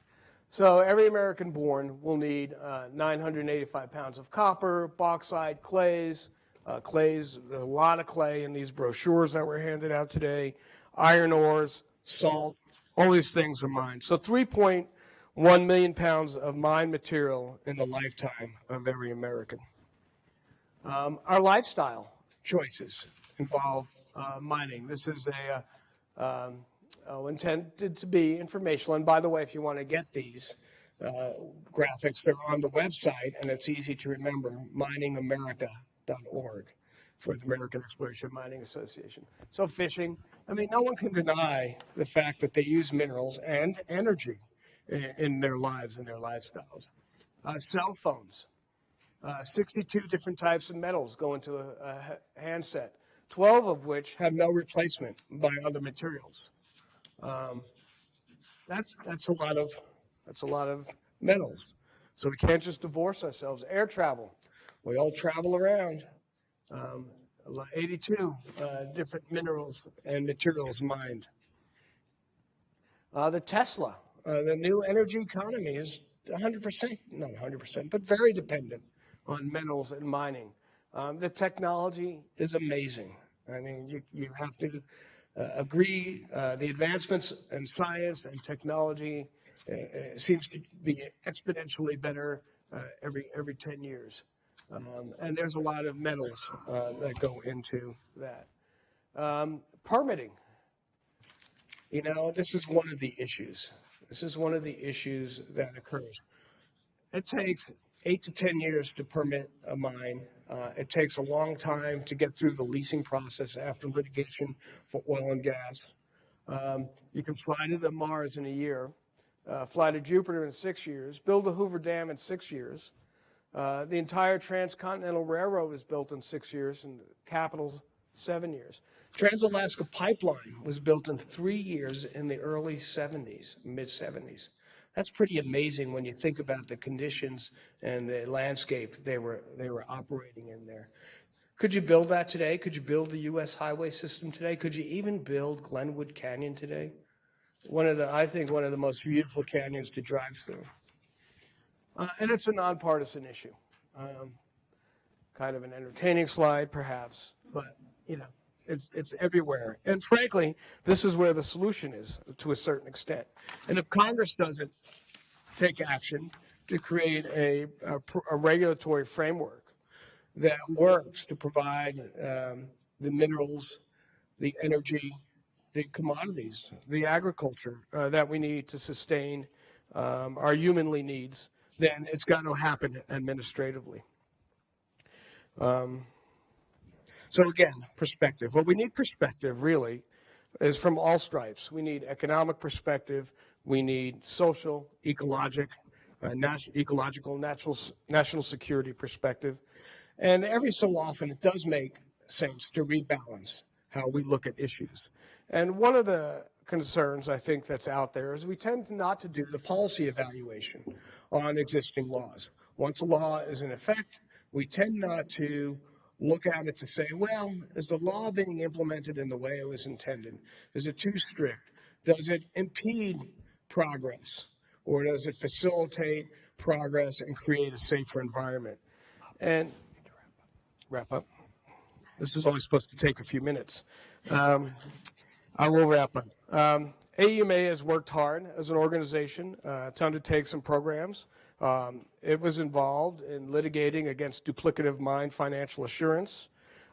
So every American born will need 985 pounds of copper, bauxite, clays, there's a lot of clay in these brochures that were handed out today, iron ores, salt, all these things are mined. So 3.1 million pounds of mined material in the lifetime of every American. Our lifestyle choices involve mining. This is intended to be informational. And by the way, if you want to get these graphics, they're on the website, and it's easy to remember, miningamerica.org for the American Exploration and Mining Association. So fishing, I mean, no one can deny the fact that they use minerals and energy in their lives and their lifestyles. Cell phones, 62 different types of metals go into a handset, 12 of which have no replacement by other materials. That's a lot of metals. So we can't just divorce ourselves. Air travel, we all travel around. 82 different minerals and materials mined. The Tesla, the new energy economy is 100%, not 100%, but very dependent on metals and mining. The technology is amazing. I mean, you have to agree the advancements in science and technology seems to be exponentially better every 10 years. And there's a lot of metals that go into that. Permitting. You know, this is one of the issues. This is one of the issues that occurs. It takes 8 to 10 years to permit a mine. It takes a long time to get through the leasing process after litigation for oil and gas. You can fly to Mars in a year, fly to Jupiter in 6 years, build the Hoover Dam in 6 years. The entire Transcontinental Railroad was built in 6 years, and Capitol's 7 years. Trans-Alaska Pipeline was built in 3 years in the early 70s, mid-70s. That's pretty amazing when you think about the conditions and the landscape they were operating in there. Could you build that today? Could you build the U.S. highway system today? Could you even build Glenwood Canyon today? I think one of the most beautiful canyons to drive through. And it's a nonpartisan issue. Kind of an entertaining slide, perhaps, but you know, it's everywhere. And frankly, this is where the solution is to a certain extent. And if Congress doesn't take action to create a regulatory framework that works to provide the minerals, the energy, the commodities, the agriculture that we need to sustain our humanly needs, then it's got to happen administratively. So again, perspective. What we need perspective really is from all stripes. We need economic perspective. We need social, ecological, national security perspective. And every so often it does make sense to rebalance how we look at issues. And one of the concerns I think that's out there is we tend not to do the policy evaluation on existing laws. Once a law is in effect, we tend not to look at it to say, well, is the law being implemented in the way it was intended? Is it too strict? Does it impede progress? Or does it facilitate progress and create a safer environment? And wrap up. This is only supposed to take a few minutes. I will wrap up. AUMA has worked hard as an organization to undertake some programs. It was involved in litigating against duplicative mine financial assurance.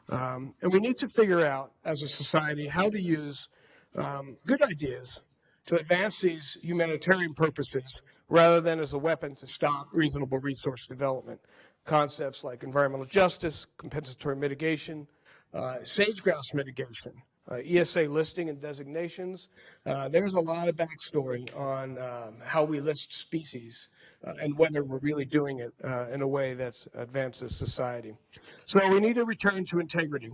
And we need to figure out as a society how to use good ideas to advance these humanitarian purposes rather than as a weapon to stop reasonable resource development. Concepts like environmental justice, compensatory mitigation, sage-grouse mitigation, ESA listing and designations. There's a lot of backstory on how we list species and whether we're really doing it in a way that advances society. So we need to return to integrity.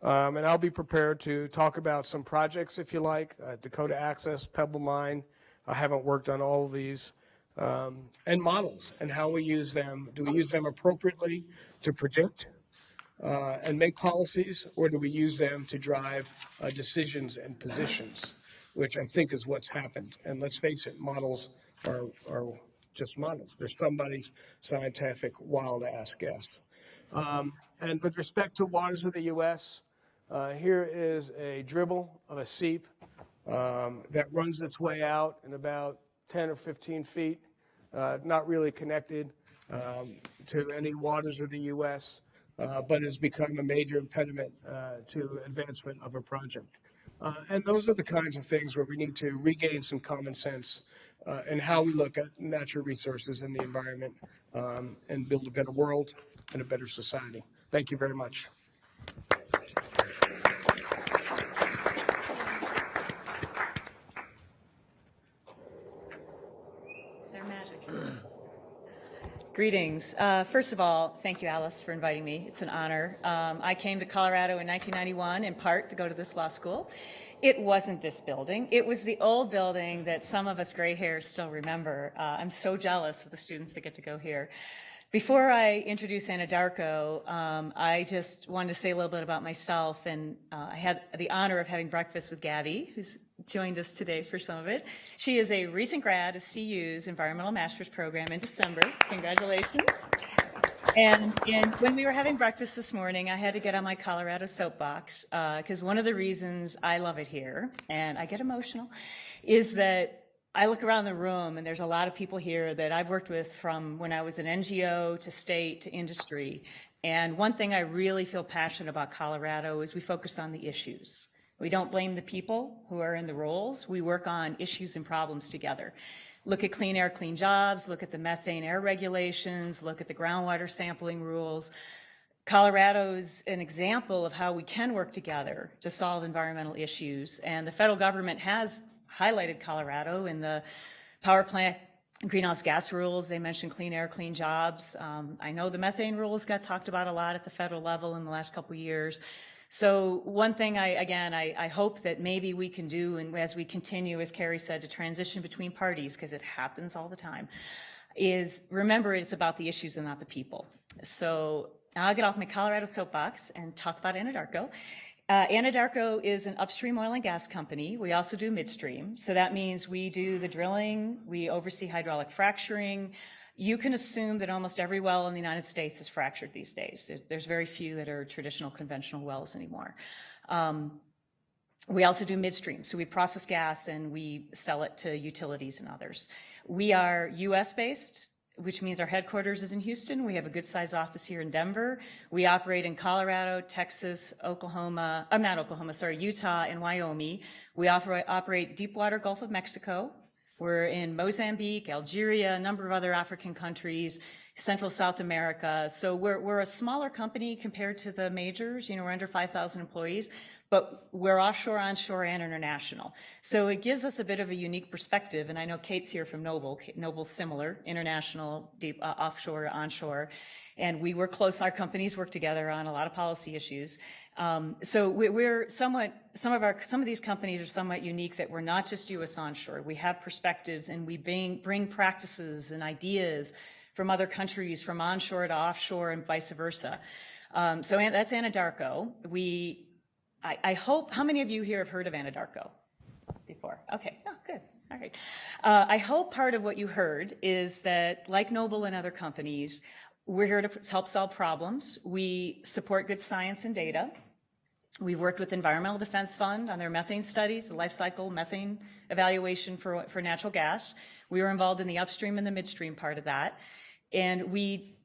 And I'll be prepared to talk about some projects, if you like, Dakota Access, Pebble Mine. I haven't worked on all of these. And models and how we use them. Do we use them appropriately to predict and make policies, or do we use them to drive decisions and positions, which I think is what's happened. And let's face it, models are just models. They're somebody's scientific wild-ass guess. And with respect to waters of the U.S., here is a dribble of a seep that runs its way out in about 10 or 15 feet, not really connected to any waters of the U.S., but has become a major impediment to advancement of a project. And those are the kinds of things where we need to regain some common sense in how we look at natural resources and the environment and build a better world and a better society. Thank you very much. They're magic. Greetings. First of all, thank you, Alice, for inviting me. It's an honor. I came to Colorado in 1991 in part to go to this law school. It wasn't this building. It was the old building that some of us gray hairs still remember. I'm so jealous of the students that get to go here. Before I introduce Anadarko, I just wanted to say a little bit about myself, and I had the honor of having breakfast with Gabby, who's joined us today for some of it. She is a recent grad of CU's Environmental Master's Program in December. Congratulations. And when we were having breakfast this morning, I had to get on my Colorado soapbox, because one of the reasons I love it here, and I get emotional, is that I look around the room and there's a lot of people here that I've worked with from when I was an NGO to state to industry. And one thing I really feel passionate about Colorado is we focus on the issues. We don't blame the people who are in the roles. We work on issues and problems together. Look at clean air, clean jobs, look at the methane air regulations, look at the groundwater sampling rules. Colorado is an example of how we can work together to solve environmental issues. And the federal government has highlighted Colorado in the power plant greenhouse gas rules. They mentioned clean air, clean jobs. I know the methane rules got talked about a lot at the federal level in the last couple of years. So one thing I hope that maybe we can do, and as we continue, as Carrie said, to transition between parties, because it happens all the time, is remember it's about the issues and not the people. So now I'll get off my Colorado soapbox and talk about Anadarko. Anadarko is an upstream oil and gas company. We also do midstream. So that means we do the drilling, we oversee hydraulic fracturing. You can assume that almost every well in the United States is fractured these days. There's very few that are traditional conventional wells anymore. We also do midstream. So we process gas and we sell it to utilities and others. We are US based, which means our headquarters is in Houston. We have a good sized office here in Denver. We operate in Colorado, Texas, Utah, and Wyoming. We operate deepwater Gulf of Mexico. We're in Mozambique, Algeria, a number of other African countries, Central South America. So we're a smaller company compared to the majors. You know, we're under 5,000 employees, but we're offshore, onshore, and international. So it gives us a bit of a unique perspective. And I know Kate's here from Noble. Noble's similar, international, deep, offshore, onshore. And we work close, our companies work together on a lot of policy issues. So we're somewhat, some of these companies are somewhat unique that we're not just US onshore. We have perspectives and we bring practices and ideas from other countries, from onshore to offshore and vice versa. So that's Anadarko. I hope, how many of you here have heard of Anadarko before? Okay, oh, good, all right. I hope part of what you heard is that, like Noble and other companies, we're here to help solve problems. We support good science and data. We worked with Environmental Defense Fund on their methane studies, the life cycle methane evaluation for natural gas. We were involved in the upstream and the midstream part of that. And we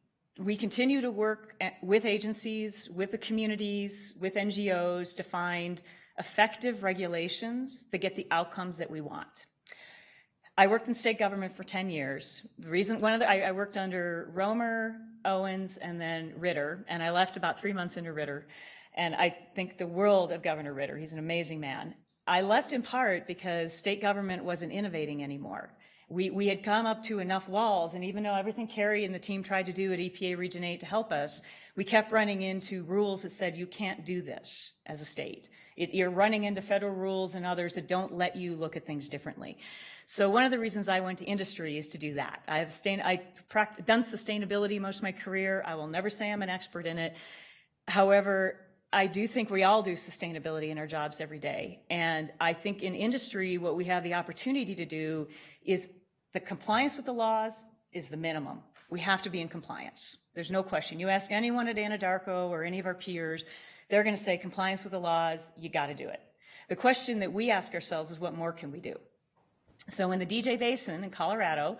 continue to work with agencies, with the communities, with NGOs to find effective regulations that get the outcomes that we want. I worked in state government for 10 years. I worked under Romer, Owens, and then Ritter, and I left about 3 months into Ritter. And I think the world of Governor Ritter. He's an amazing man. I left in part because state government wasn't innovating anymore. We had come up to enough walls, and even though everything Carrie and the team tried to do at EPA Region 8 to help us, we kept running into rules that said you can't do this as a state. You're running into federal rules and others that don't let you look at things differently. So one of the reasons I went to industry is to do that. I've done sustainability most of my career. I will never say I'm an expert in it. However, I do think we all do sustainability in our jobs every day. And I think in industry, what we have the opportunity to do is the compliance with the laws is the minimum. We have to be in compliance. There's no question. You ask anyone at Anadarko or any of our peers, they're going to say compliance with the laws, you got to do it. The question that we ask ourselves is what more can we do? So in the DJ Basin in Colorado,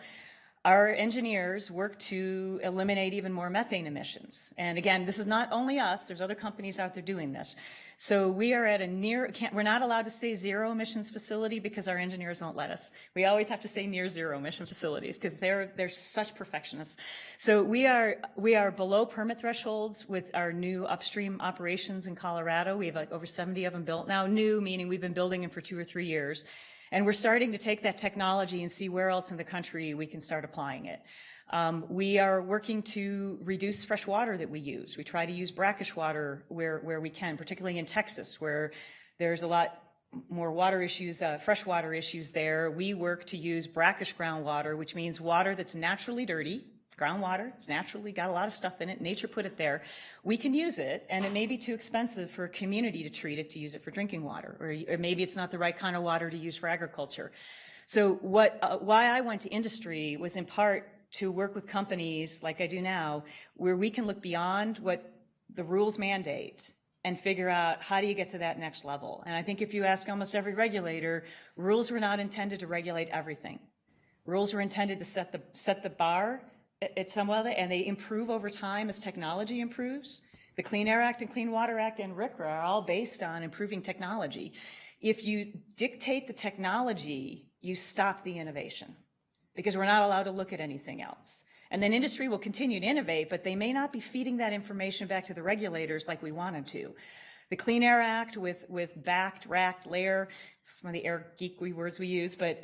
our engineers work to eliminate even more methane emissions. And again, this is not only us, there's other companies out there doing this. So we are at we're not allowed to say zero emissions facility because our engineers won't let us. We always have to say near zero emission facilities because they're such perfectionists. So we are below permit thresholds with our new upstream operations in Colorado. We have like over 70 of them built now, new meaning we've been building them for 2 or 3 years. And we're starting to take that technology and see where else in the country we can start applying it. We are working to reduce fresh water that we use. We try to use brackish water where we can, particularly in Texas, where there's a lot more water issues, fresh water issues there. We work to use brackish groundwater, which means water that's naturally dirty. Groundwater, it's naturally got a lot of stuff in it. Nature put it there. We can use it, and it may be too expensive for a community to treat it to use it for drinking water, or maybe it's not the right kind of water to use for agriculture. So why I went to industry was in part to work with companies like I do now, where we can look beyond what the rules mandate and figure out how do you get to that next level. And I think if you ask almost every regulator, rules were not intended to regulate everything. Rules were intended to set the bar at some level, and they improve over time as technology improves. The Clean Air Act and Clean Water Act and RCRA are all based on improving technology. If you dictate the technology, you stop the innovation because we're not allowed to look at anything else. And then industry will continue to innovate, but they may not be feeding that information back to the regulators like we want them to. The Clean Air Act with BACT, RACT, LAIR, it's one of the air geeky words we use, but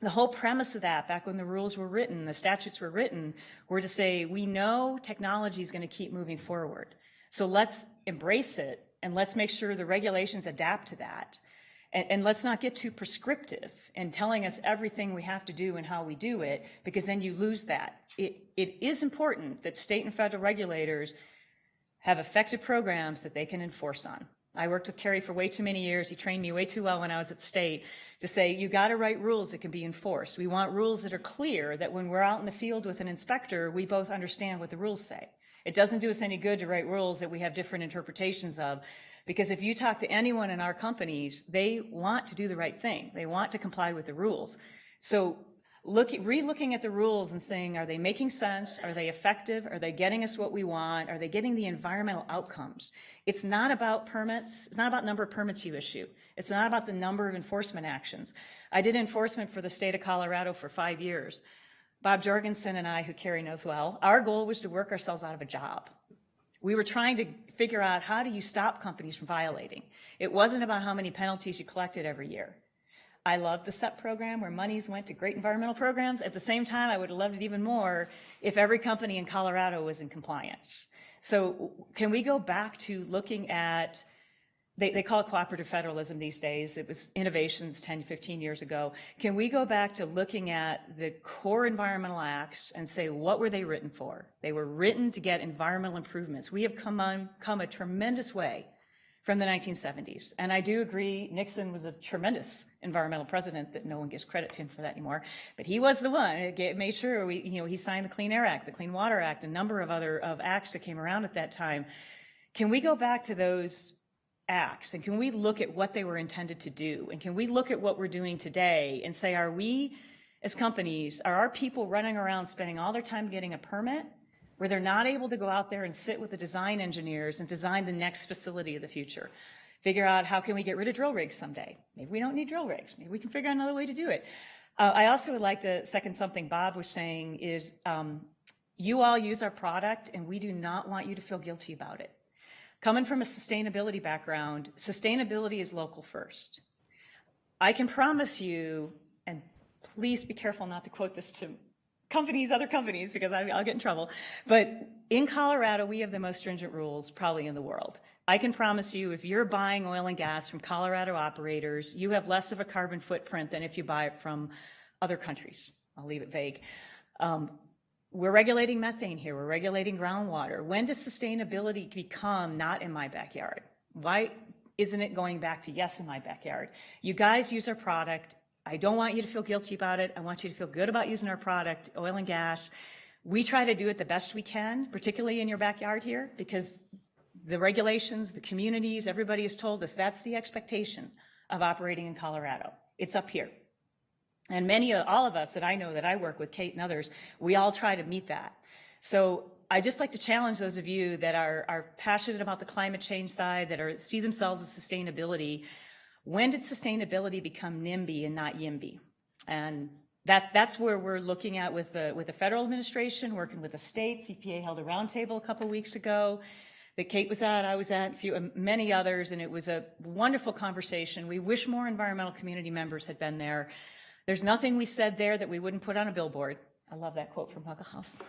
the whole premise of that, back when the rules were written, the statutes were written, were to say, we know technology is going to keep moving forward. So let's embrace it, and let's make sure the regulations adapt to that. And let's not get too prescriptive in telling us everything we have to do and how we do it, because then you lose that. It is important that state and federal regulators have effective programs that they can enforce on. I worked with Kerry for way too many years. He trained me way too well when I was at the state to say, you got to write rules that can be enforced. We want rules that are clear, that when we're out in the field with an inspector, we both understand what the rules say. It doesn't do us any good to write rules that we have different interpretations of, because if you talk to anyone in our companies, they want to do the right thing. They want to comply with the rules. So re-looking at the rules and saying, are they making sense? Are they effective? Are they getting us what we want? Are they getting the environmental outcomes? It's not about permits. It's not about number of permits you issue. It's not about the number of enforcement actions. I did enforcement for the state of Colorado for 5 years. Bob Jorgensen and I, who Carrie knows well, our goal was to work ourselves out of a job. We were trying to figure out how do you stop companies from violating. It wasn't about how many penalties you collected every year. I love the SEP program where monies went to great environmental programs. At the same time, I would have loved it even more if every company in Colorado was in compliance. So can we go back to looking at, they call it cooperative federalism these days. It was innovations 10, 15 years ago. Can we go back to looking at the core environmental acts and say, what were they written for? They were written to get environmental improvements. We have come a tremendous way from the 1970s. And I do agree, Nixon was a tremendous environmental president that no one gives credit to him for that anymore. But he was the one that made sure he signed the Clean Air Act, the Clean Water Act, a number of other acts that came around at that time. Can we go back to those acts and can we look at what they were intended to do? And can we look at what we're doing today and say, are we as companies, are our people running around spending all their time getting a permit where they're not able to go out there and sit with the design engineers and design the next facility of the future? Figure out how can we get rid of drill rigs someday? Maybe we don't need drill rigs. Maybe we can figure out another way to do it. I also would like to second something Bob was saying is you all use our product and we do not want you to feel guilty about it. Coming from a sustainability background, sustainability is local first. I can promise you, and please be careful not to quote this to companies, other companies, because I'll get in trouble. But in Colorado, we have the most stringent rules probably in the world. I can promise you, if you're buying oil and gas from Colorado operators, you have less of a carbon footprint than if you buy it from other countries. I'll leave it vague. We're regulating methane here. We're regulating groundwater. When does sustainability become not in my backyard? Why isn't it going back to yes in my backyard? You guys use our product. I don't want you to feel guilty about it. I want you to feel good about using our product, oil and gas. We try to do it the best we can, particularly in your backyard here, because the regulations, the communities, everybody has told us that's the expectation of operating in Colorado. It's up here. And all of us that I know that I work with, Kate and others, we all try to meet that. So I just like to challenge those of you that are passionate about the climate change side, that see themselves as sustainability. When did sustainability become NIMBY and not YIMBY? And that's where we're looking at with the federal administration, working with the states. EPA held a roundtable a couple weeks ago that Kate was at, I was at, many others, and it was a wonderful conversation. We wish more environmental community members had been there. There's nothing we said there that we wouldn't put on a billboard. I love that quote from Ruckelshaus.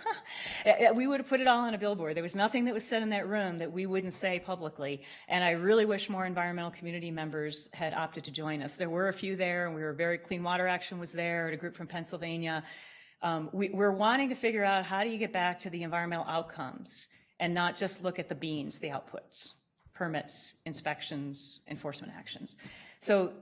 We would have put it all on a billboard. There was nothing that was said in that room that we wouldn't say publicly. And I really wish more environmental community members had opted to join us. There were a few there, and we were very Clean Water Action was there, and a group from Pennsylvania. We're wanting to figure out how do you get back to the environmental outcomes and not just look at the beans, the outputs, permits, inspections, enforcement actions. So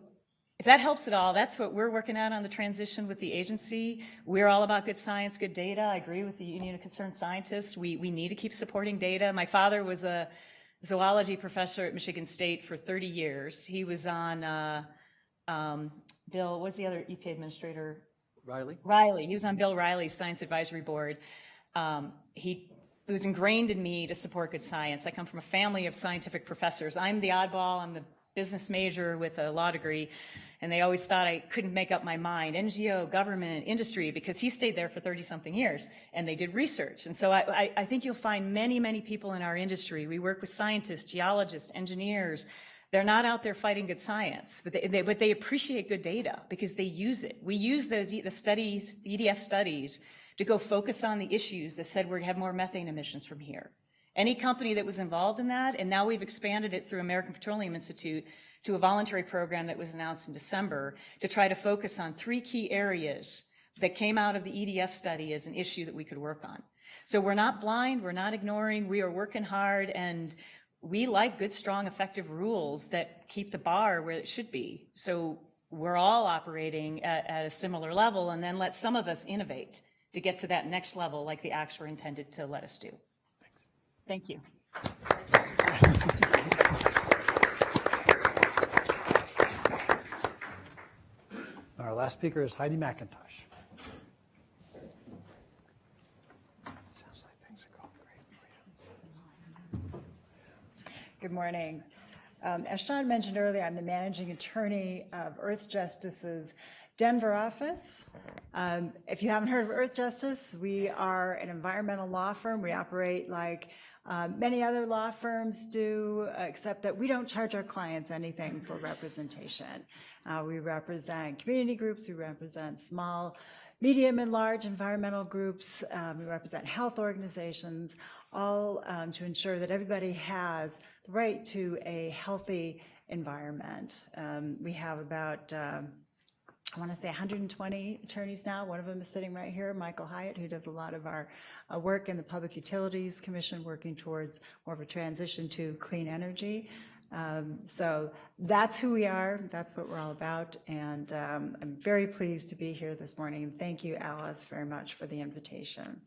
if that helps at all, that's what we're working at on the transition with the agency. We're all about good science, good data. I agree with the Union of Concerned Scientists. We need to keep supporting data. My father was a zoology professor at Michigan State for 30 years. He was on, Bill, what's the other EPA administrator? Riley. He was on Bill Riley's Science Advisory Board. It was ingrained in me to support good science. I come from a family of scientific professors. I'm the oddball. I'm the business major with a law degree, and they always thought I couldn't make up my mind. NGO, government, industry, because he stayed there for 30-something years, and they did research. And so I think you'll find many, many people in our industry. We work with scientists, geologists, engineers. They're not out there fighting good science, but they appreciate good data because they use it. We use the studies, EDF studies, to go focus on the issues that said we're going to have more methane emissions from here. Any company that was involved in that, and now we've expanded it through American Petroleum Institute to a voluntary program that was announced in December to try to focus on 3 key areas that came out of the EDF study as an issue that we could work on. So we're not blind, we're not ignoring, we are working hard, and we like good, strong, effective rules that keep the bar where it should be. So we're all operating at a similar level, and then let some of us innovate to get to that next level like the acts were intended to let us do. Thank you. Our last speaker is Heidi McIntosh. Sounds like things are going great for you. Good morning. As Sean mentioned earlier, I'm the managing attorney of Earth Justice's Denver office. If you haven't heard of Earth Justice, we are an environmental law firm. We operate like many other law firms do, except that we don't charge our clients anything for representation. We represent community groups, we represent small, medium, and large environmental groups, we represent health organizations, all to ensure that everybody has the right to a healthy environment. We have about I want to say 120 attorneys now. One of them is sitting right here, Michael Hyatt, who does a lot of our work in the Public Utilities Commission, working towards more of a transition to clean energy. So that's who we are. That's what we're all about. And I'm very pleased to be here this morning. And thank you, Alice, very much for the invitation.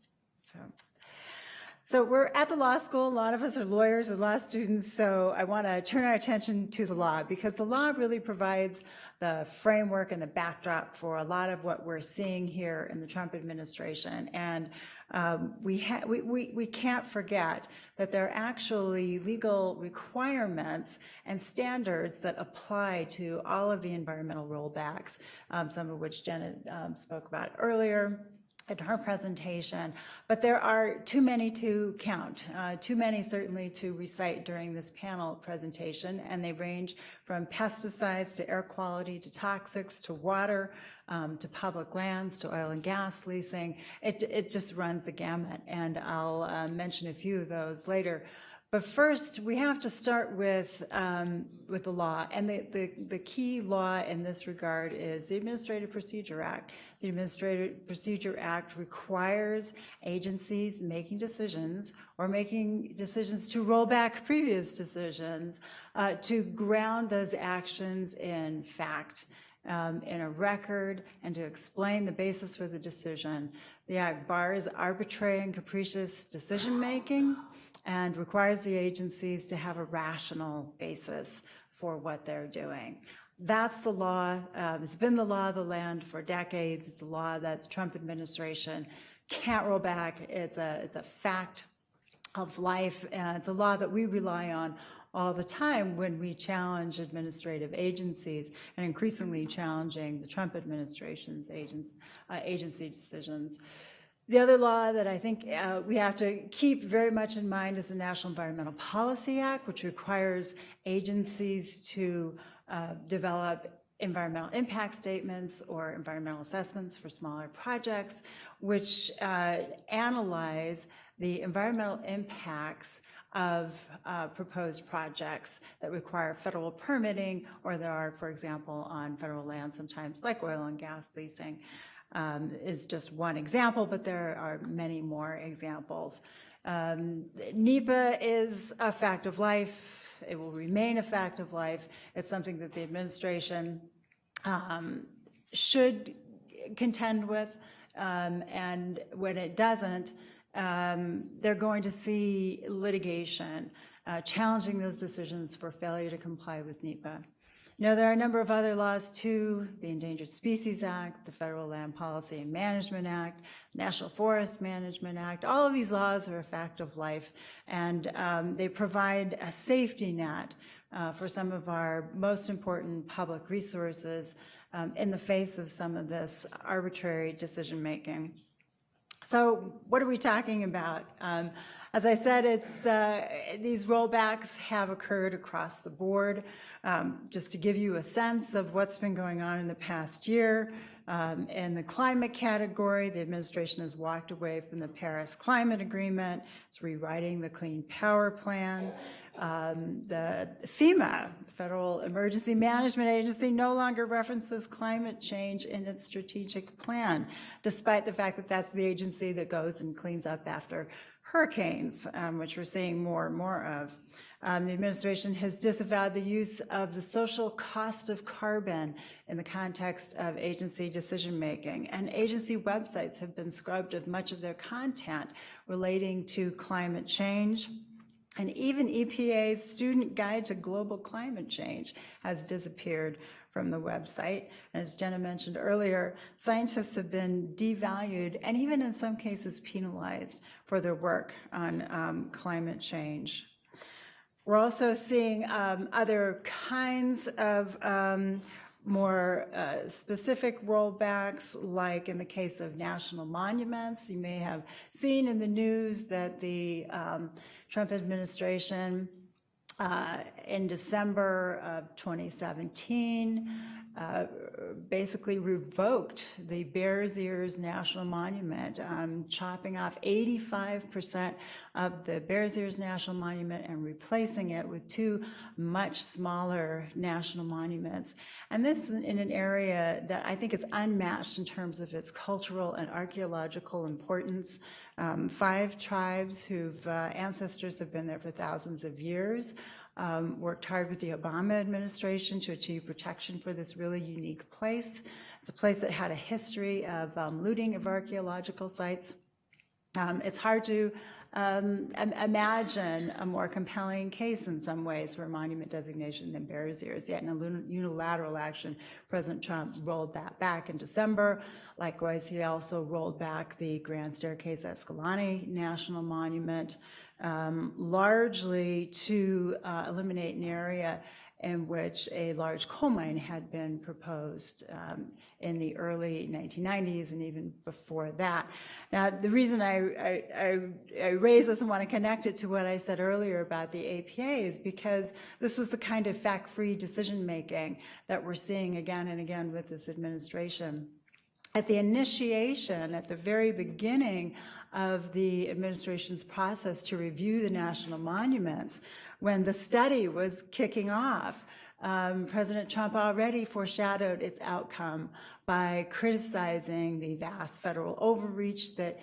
So we're at the law school. A lot of us are lawyers or law students, so I want to turn our attention to the law because the law really provides the framework and the backdrop for a lot of what we're seeing here in the Trump administration. And we can't forget that there are actually legal requirements and standards that apply to all of the environmental rollbacks, some of which Jenna spoke about earlier. in her presentation, but there are too many to count, too many certainly to recite during this panel presentation, and they range from pesticides to air quality to toxics to water to public lands to oil and gas leasing. It just runs the gamut, and I'll mention a few of those later. But first, we have to start with the law, and the key law in this regard is the Administrative Procedure Act. The Administrative Procedure Act requires agencies making decisions or making decisions to roll back previous decisions to ground those actions in fact, in a record, and to explain the basis for the decision. The Act bars arbitrary and capricious decision-making and requires the agencies to have a rational basis for what they're doing. That's the law. It's been the law of the land for decades. It's a law that the Trump administration can't roll back. It's a fact of life, and it's a law that we rely on all the time when we challenge administrative agencies, and increasingly challenging the Trump administration's agency decisions. The other law that I think we have to keep very much in mind is the National Environmental Policy Act, which requires agencies to develop environmental impact statements or environmental assessments for smaller projects, which analyze the environmental impacts of proposed projects that require federal permitting, or that are, for example, on federal land sometimes, like oil and gas leasing. Is just one example, but there are many more examples. NEPA is a fact of life. It will remain a fact of life. It's something that the administration should contend with, and when it doesn't, they're going to see litigation challenging those decisions for failure to comply with NEPA. You know, there are a number of other laws too: the Endangered Species Act, the Federal Land Policy and Management Act, National Forest Management Act. All of these laws are a fact of life, and they provide a safety net for some of our most important public resources in the face of some of this arbitrary decision-making. So what are we talking about? As I said, these rollbacks have occurred across the board. Just to give you a sense of what's been going on in the past year, in the climate category, the administration has walked away from the Paris Climate Agreement. It's rewriting the Clean Power Plan. The FEMA, Federal Emergency Management Agency, no longer references climate change in its strategic plan, despite the fact that that's the agency that goes and cleans up after hurricanes, which we're seeing more and more of. The administration has disavowed the use of the social cost of carbon in the context of agency decision-making, and agency websites have been scrubbed of much of their content relating to climate change. And even EPA's Student Guide to Global Climate Change has disappeared from the website. And as Jenna mentioned earlier, scientists have been devalued and even in some cases penalized for their work on climate change. We're also seeing other kinds of more specific rollbacks, like in the case of national monuments. You may have seen in the news that the Trump administration in December of 2017 basically revoked the Bears Ears National Monument, chopping off 85% of the Bears Ears National Monument and replacing it with two much smaller national monuments. And this in an area that I think is unmatched in terms of its cultural and archaeological importance. 5 tribes whose ancestors have been there for thousands of years worked hard with the Obama administration to achieve protection for this really unique place. It's a place that had a history of looting of archaeological sites. It's hard to imagine a more compelling case in some ways for a monument designation than Bears Ears. Yet in a unilateral action, President Trump rolled that back in December. Likewise, he also rolled back the Grand Staircase Escalante National Monument, largely to eliminate an area in which a large coal mine had been proposed in the early 1990s and even before that. Now, the reason I raise this and want to connect it to what I said earlier about the EPA is because this was the kind of fact-free decision-making that we're seeing again and again with this administration. At the initiation, at the very beginning of the administration's process to review the national monuments, when the study was kicking off, President Trump already foreshadowed its outcome by criticizing the vast federal overreach that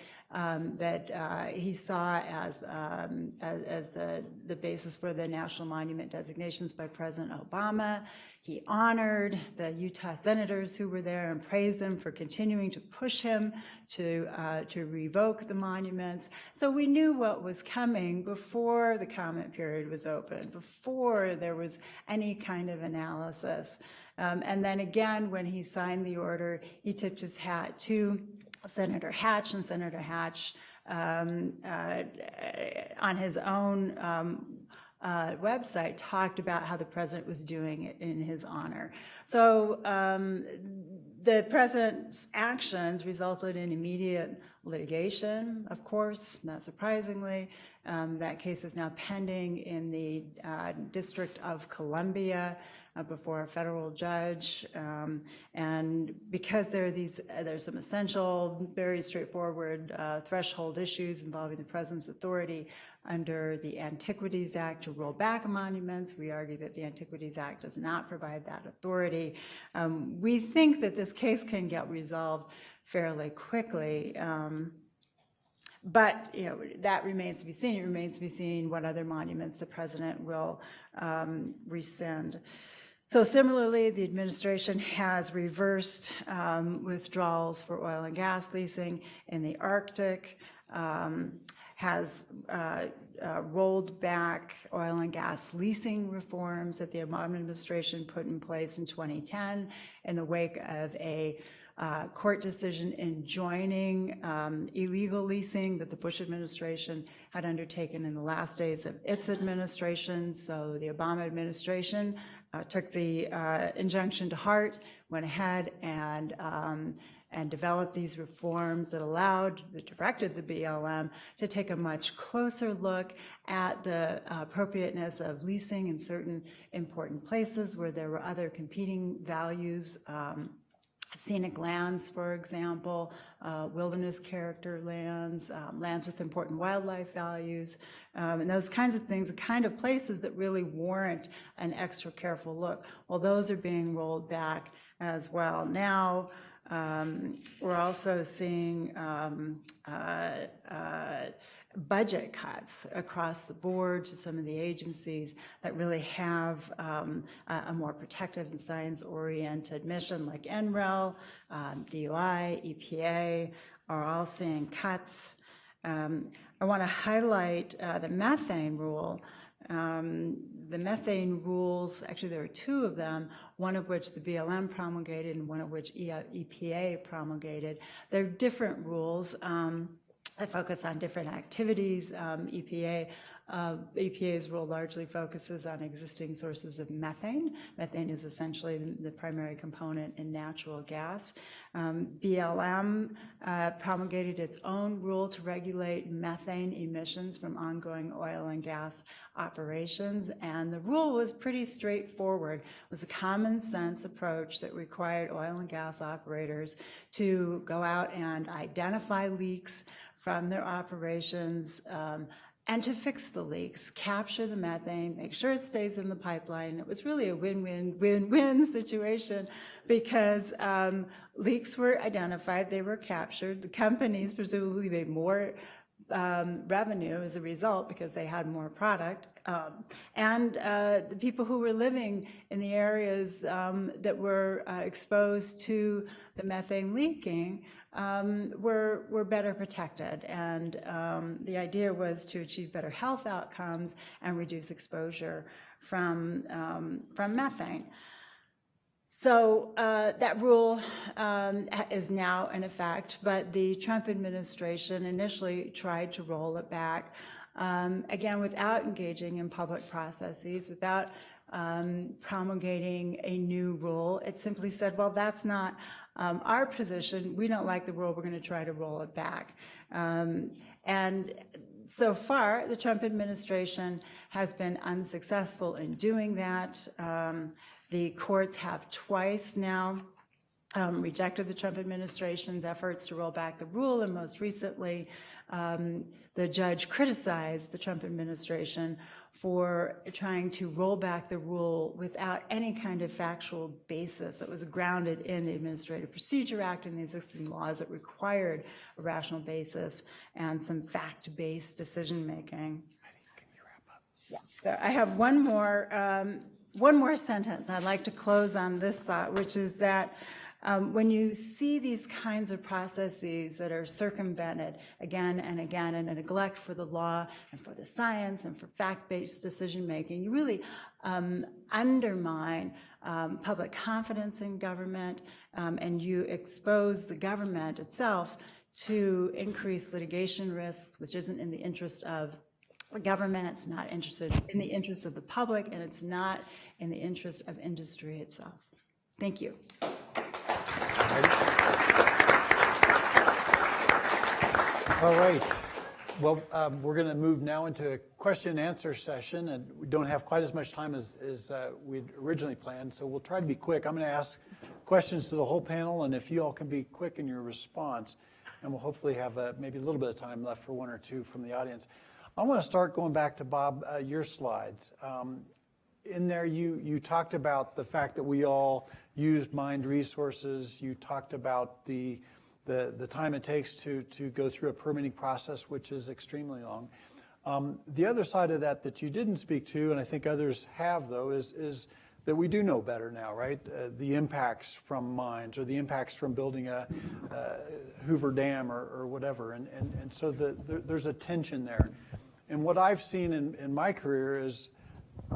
he saw as the basis for the national monument designations by President Obama. He honored the Utah senators who were there and praised them for continuing to push him to revoke the monuments. So we knew what was coming before the comment period was open, before there was any kind of analysis. And then again, when he signed the order, he tipped his hat to Senator Hatch, and Senator Hatch on his own website talked about how the president was doing it in his honor. So the president's actions resulted in immediate litigation, of course, not surprisingly. That case is now pending in the District of Columbia before a federal judge, and because there's some essential, very straightforward threshold issues involving the president's authority under the Antiquities Act to roll back monuments. We argue that the Antiquities Act does not provide that authority. We think that this case can get resolved fairly quickly. But that remains to be seen. It remains to be seen what other monuments the president will rescind. So similarly, the administration has reversed withdrawals for oil and gas leasing in the Arctic, has rolled back oil and gas leasing reforms that the Obama administration put in place in 2010 in the wake of a court decision enjoining illegal leasing that the Bush administration had undertaken in the last days of its administration. So the Obama administration took the injunction to heart, went ahead and developed these reforms that directed the BLM to take a much closer look at the appropriateness of leasing in certain important places where there were other competing values. Scenic lands, for example, wilderness character lands, lands with important wildlife values, and those kinds of things, the kind of places that really warrant an extra careful look. Well, those are being rolled back as well. Now, we're also seeing budget cuts across the board to some of the agencies that really have a more protective and science-oriented mission, like NREL, DOI, EPA, are all seeing cuts. I want to highlight the methane rule. The methane rules, actually there are two of them, one of which the BLM promulgated and one of which EPA promulgated. They're different rules. I focus on different activities. EPA's rule largely focuses on existing sources of methane. Methane is essentially the primary component in natural gas. BLM promulgated its own rule to regulate methane emissions from ongoing oil and gas operations, and the rule was pretty straightforward. It was a common sense approach that required oil and gas operators to go out and identify leaks from their operations, and to fix the leaks, capture the methane, make sure it stays in the pipeline. It was really a win-win-win-win situation because leaks were identified, they were captured. The companies presumably made more revenue as a result because they had more product. And the people who were living in the areas that were exposed to the methane leaking were better protected. And the idea was to achieve better health outcomes and reduce exposure from methane. So that rule is now in effect, but the Trump administration initially tried to roll it back, again, without engaging in public processes, without promulgating a new rule. It simply said, well, that's not our position. We don't like the rule. We're going to try to roll it back. And so far, the Trump administration has been unsuccessful in doing that. The courts have twice now rejected the Trump administration's efforts to roll back the rule, and most recently, the judge criticized the Trump administration for trying to roll back the rule without any kind of factual basis. It was grounded in the Administrative Procedure Act and the existing laws that required a rational basis and some fact-based decision-making. Yes. So I have one more sentence. I'd like to close on this thought, which is that when you see these kinds of processes that are circumvented again and again, and a neglect for the law and for the science and for fact-based decision-making, you really undermine public confidence in government, and you expose the government itself to increased litigation risks, which isn't in the interest of the government, it's not interested in the interest of the public, and it's not in the interest of industry itself. Thank you. All right. Well, we're going to move now into a question and answer session, and we don't have quite as much time as we'd originally planned, so we'll try to be quick. I'm going to ask questions to the whole panel, and if you all can be quick in your response, and we'll hopefully have maybe a little bit of time left for one or two from the audience. I want to start going back to Bob, your slides. In there, you talked about the fact that we all used mined resources. You talked about the time it takes to go through a permitting process, which is extremely long. The other side of that you didn't speak to, and I think others have, though, is that we do know better now, right? The impacts from mines or the impacts from building a Hoover Dam or whatever. And so there's a tension there. And what I've seen in my career is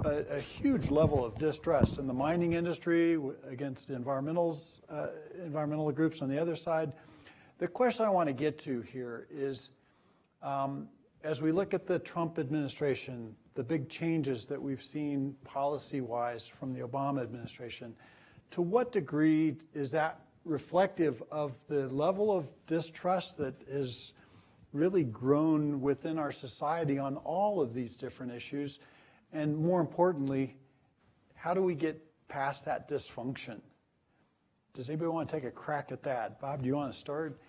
a huge level of distrust in the mining industry against the environmental groups on the other side. The question I want to get to here is, as we look at the Trump administration, the big changes that we've seen policy-wise from the Obama administration, to what degree is that reflective of the level of distrust that is really grown within our society on all of these different issues? And more importantly, how do we get past that dysfunction? Does anybody want to take a crack at that? Bob, do you want to start?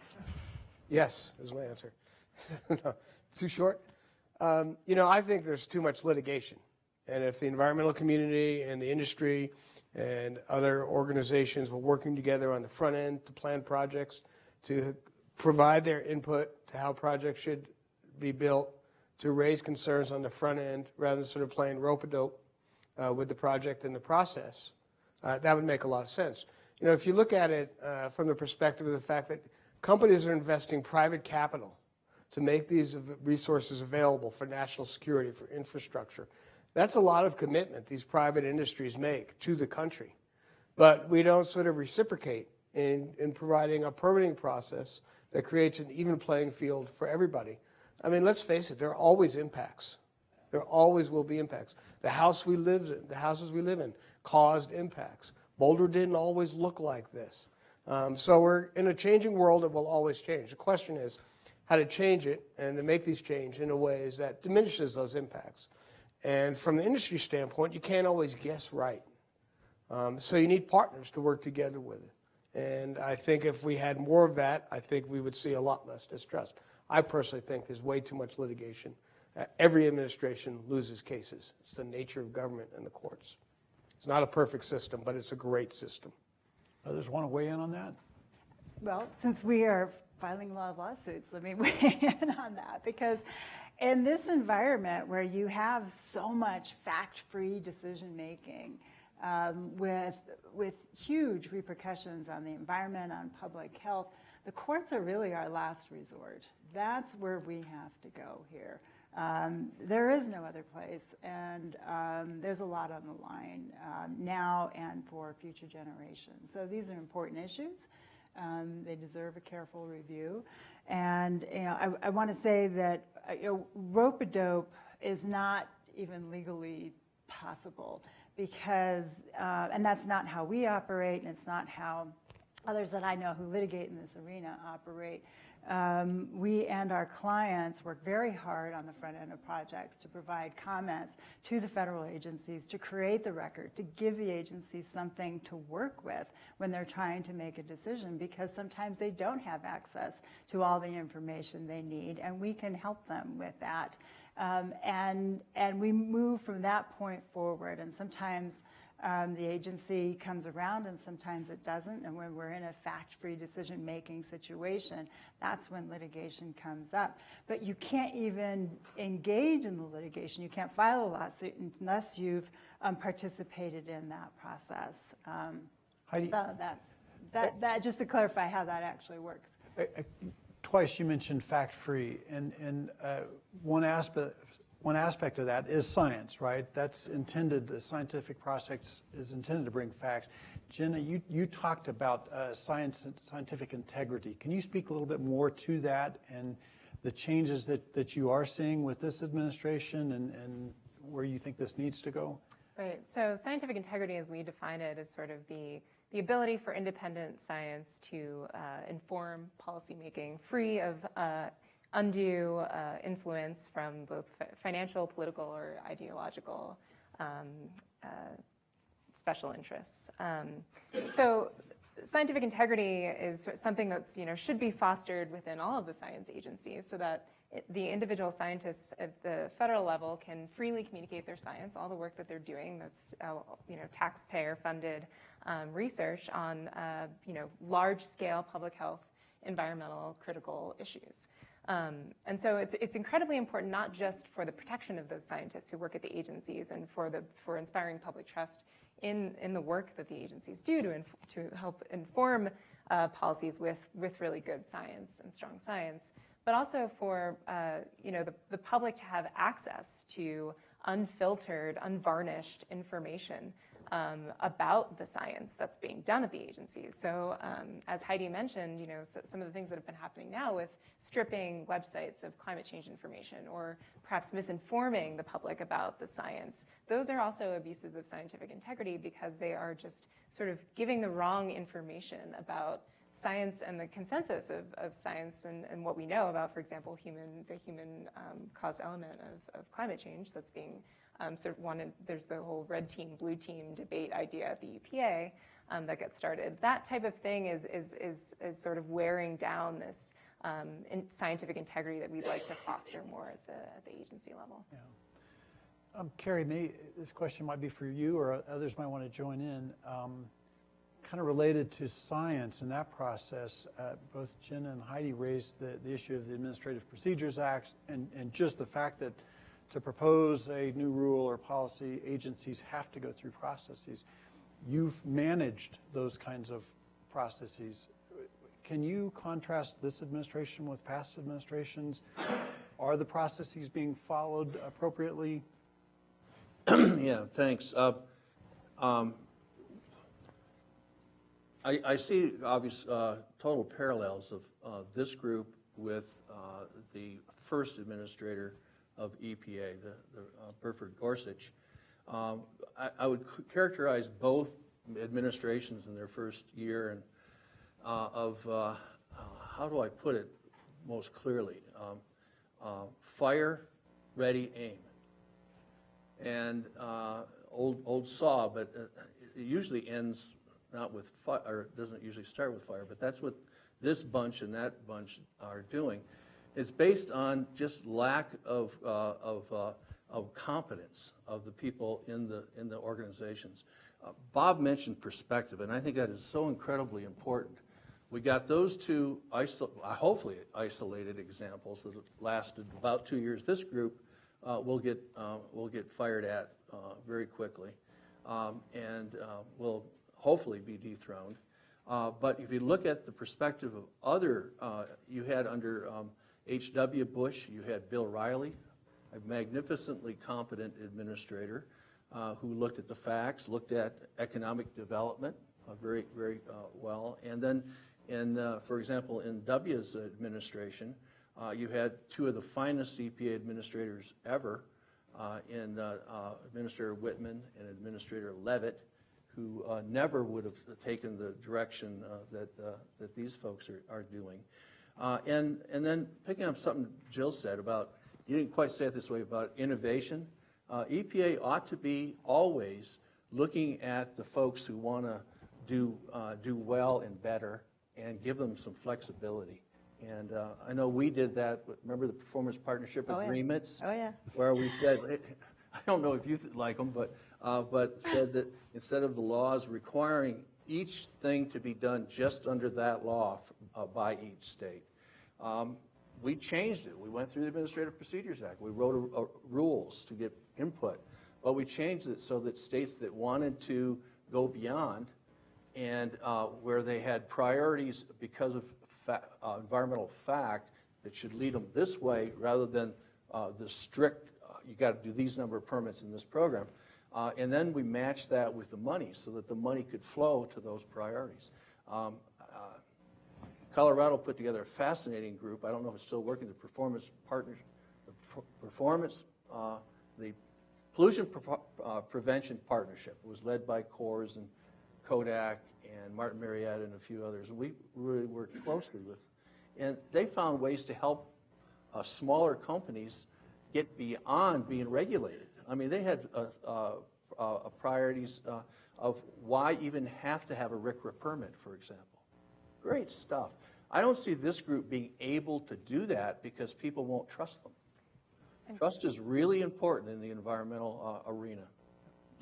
Yes, is my answer. No, too short? I think there's too much litigation. And if the environmental community and the industry and other organizations were working together on the front end to plan projects, to provide their input to how projects should be built, to raise concerns on the front end rather than sort of playing rope-a-dope with the project and the process, that would make a lot of sense. If you look at it from the perspective of the fact that companies are investing private capital to make these resources available for national security, for infrastructure, that's a lot of commitment these private industries make to the country. But we don't sort of reciprocate in providing a permitting process that creates an even playing field for everybody. I mean, let's face it, there are always impacts. There always will be impacts. The houses we live in caused impacts. Boulder didn't always look like this. So we're in a changing world that will always change. The question is how to change it and to make these change in a ways that diminishes those impacts. And from the industry standpoint, you can't always guess right. So you need partners to work together with it. And I think if we had more of that, I think we would see a lot less distrust. I personally think there's way too much litigation. Every administration loses cases. It's the nature of government and the courts. It's not a perfect system, but it's a great system. Others want to weigh in on that? Well, since we are filing a lot of lawsuits, let me weigh in on that, because in this environment where you have so much fact-free decision-making with huge repercussions on the environment, on public health, the courts are really our last resort. That's where we have to go here. There is no other place, and there's a lot on the line now and for future generations. So these are important issues. They deserve a careful review. And I want to say that rope-a-dope is not even legally possible. because, and that's not how we operate, and it's not how others that I know who litigate in this arena operate. We and our clients work very hard on the front end of projects to provide comments to the federal agencies, to create the record, to give the agencies something to work with when they're trying to make a decision, because sometimes they don't have access to all the information they need, and we can help them with that. And we move from that point forward, and sometimes the agency comes around and sometimes it doesn't, and when we're in a fact-free decision-making situation, that's when litigation comes up. But you can't even engage in the litigation, you can't file a lawsuit unless you've participated in that process. Heidi, so that just to clarify how that actually works. twice you mentioned fact-free, and one aspect of that is science, right? That's intended, the scientific process is intended to bring facts. Jenna, you talked about scientific integrity. Can you speak a little bit more to that and the changes that you are seeing with this administration and where you think this needs to go? Right. So scientific integrity, as we define it, is sort of the ability for independent science to inform policymaking free of undue influence from both financial, political, or ideological special interests. So scientific integrity is something that's, should be fostered within all of the science agencies so that the individual scientists at the federal level can freely communicate their science, all the work that they're doing that's, taxpayer-funded research on, large-scale public health, environmental, critical issues. And so it's incredibly important not just for the protection of those scientists who work at the agencies and for inspiring public trust in the work that the agencies do to help inform policies with really good science and strong science, but also for the public to have access to unfiltered, unvarnished information about the science that's being done at the agencies. So as Heidi mentioned, some of the things that have been happening now with stripping websites of climate change information or perhaps misinforming the public about the science, those are also abuses of scientific integrity because they are just sort of giving the wrong information about science and the consensus of science and what we know about, for example, the human caused element of climate change that's being sort of wanted. There's the whole red team, blue team debate idea at the EPA that gets started. That type of thing is sort of wearing down this scientific integrity that we'd like to foster more at the agency level. Yeah. Carrie, this question might be for you, or others might want to join in. Kind of related to science and that process, both Jenna and Heidi raised the issue of the Administrative Procedures Act and just the fact that to propose a new rule or policy, agencies have to go through processes. You've managed those kinds of processes. Can you contrast this administration with past administrations? Are the processes being followed appropriately? Yeah, thanks. I see obvious total parallels of this group with the first administrator of EPA, the Burford Gorsuch. I would characterize both administrations in their first year and how do I put it most clearly? Fire, ready, aim. And old saw, but it usually ends not with fire, or it doesn't usually start with fire, but that's what this bunch and that bunch are doing. It's based on just lack of competence of the people in the organizations. Bob mentioned perspective, and I think that is so incredibly important. We got those two hopefully isolated examples that lasted about 2 years. This group will get fired at very quickly, and will hopefully be dethroned. But if you look at the perspective of other, you had under H.W. Bush, you had Bill Riley, a magnificently competent administrator who looked at the facts, looked at economic development very, very well. And then, for example, in W.'s administration, you had two of the finest EPA administrators ever, in Administrator Whitman and Administrator Levitt, who never would have taken the direction that these folks are doing. And then picking up something Jill said about, you didn't quite say it this way, about innovation. EPA ought to be always looking at the folks who want to do well and better and give them some flexibility. And I know we did that, remember the performance partnership agreements? Oh, yeah. Where we said, I don't know if you like them, but said that instead of the laws requiring each thing to be done just under that law by each state, we changed it. We went through the Administrative Procedures Act. We wrote rules to get input, but we changed it so that states that wanted to go beyond and where they had priorities because of environmental fact that should lead them this way rather than the strict, you got to do these number of permits in this program. And then we matched that with the money so that the money could flow to those priorities. Colorado put together a fascinating group. I don't know if it's still working, the Performance Partners, the Pollution Prevention Partnership. It was led by Coors and Kodak and Martin Marietta and a few others. We really worked closely with, and they found ways to help smaller companies get beyond being regulated. I mean, they had priorities of why even have to have a RCRA permit, for example. Great stuff. I don't see this group being able to do that because people won't trust them. Trust is really important in the environmental arena.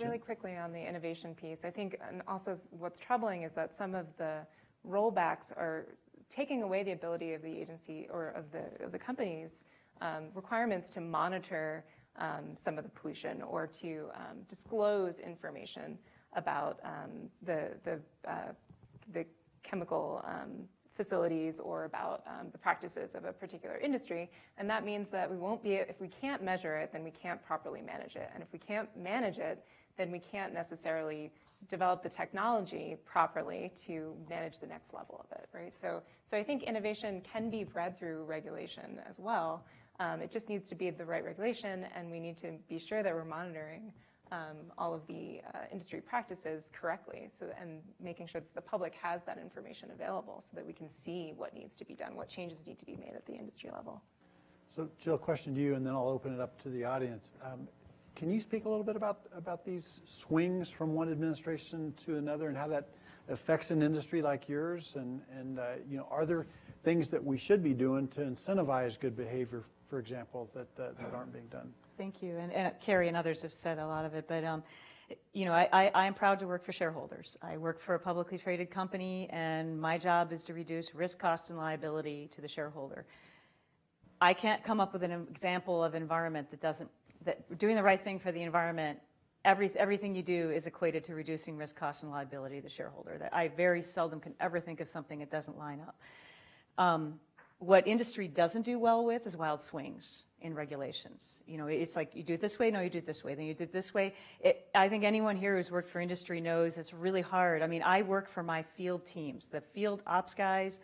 Really quickly on the innovation piece, I think, and also what's troubling is that some of the rollbacks are taking away the ability of the agency or of the companies' requirements to monitor some of the pollution or to disclose information about the chemical facilities or about the practices of a particular industry. And that means that we won't be, if we can't measure it, then we can't properly manage it. And if we can't manage it, then we can't necessarily develop the technology properly to manage the next level of it, right? So I think innovation can be bred through regulation as well. It just needs to be the right regulation, and we need to be sure that we're monitoring all of the industry practices correctly, and making sure that the public has that information available so that we can see what needs to be done, what changes need to be made at the industry level. So Jill, question to you, and then I'll open it up to the audience. Can you speak a little bit about these swings from one administration to another and how that affects an industry like yours? And you know, are there things that we should be doing to incentivize good behavior, for example, that aren't being done? Thank you. And Carrie and others have said a lot of it, but you know, I am proud to work for shareholders. I work for a publicly traded company, and my job is to reduce risk, cost, and liability to the shareholder. I can't come up with an example of environment that doing the right thing for the environment, everything you do is equated to reducing risk, cost, and liability to the shareholder. That I very seldom can ever think of something that doesn't line up. What industry doesn't do well with is wild swings in regulations. You know, it's like you do it this way, no, you do it this way, then you do it this way. I think anyone here who's worked for industry knows it's really hard. I mean, I work for my field teams, the field ops guys,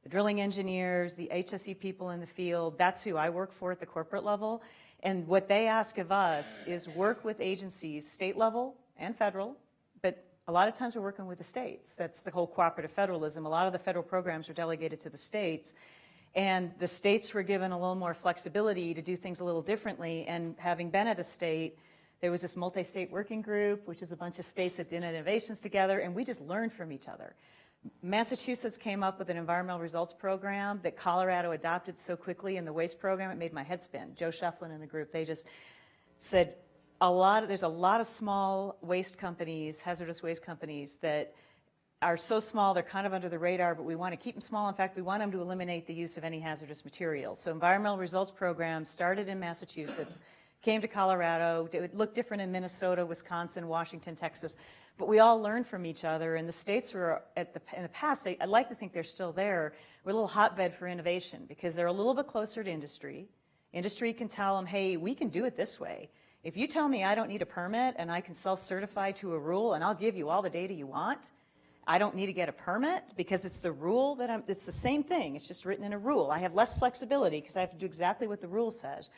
the drilling engineers, the HSE people in the field. That's who I work for at the corporate level. And what they ask of us is work with agencies, state level and federal, but a lot of times we're working with the states. That's the whole cooperative federalism. A lot of the federal programs are delegated to the states. And the states were given a little more flexibility to do things a little differently. And having been at a state, there was this multi-state working group, which is a bunch of states that did innovations together, and we just learned from each other. Massachusetts came up with an environmental results program that Colorado adopted so quickly in the waste program, it made my head spin. Joe Shefflin and the group, they just said there's a lot of small waste companies, hazardous waste companies that are so small they're kind of under the radar, but we want to keep them small. In fact, we want them to eliminate the use of any hazardous materials. So environmental results programs started in Massachusetts, came to Colorado. It would look different in Minnesota, Wisconsin, Washington, Texas, but we all learned from each other. And the states were in the past, I'd like to think they're still there, we're a little hotbed for innovation because they're a little bit closer to industry. Industry can tell them, hey, we can do it this way. If you tell me I don't need a permit and I can self-certify to a rule and I'll give you all the data you want, I don't need to get a permit because it's the rule it's the same thing. It's just written in a rule. I have less flexibility because I have to do exactly what the rule says.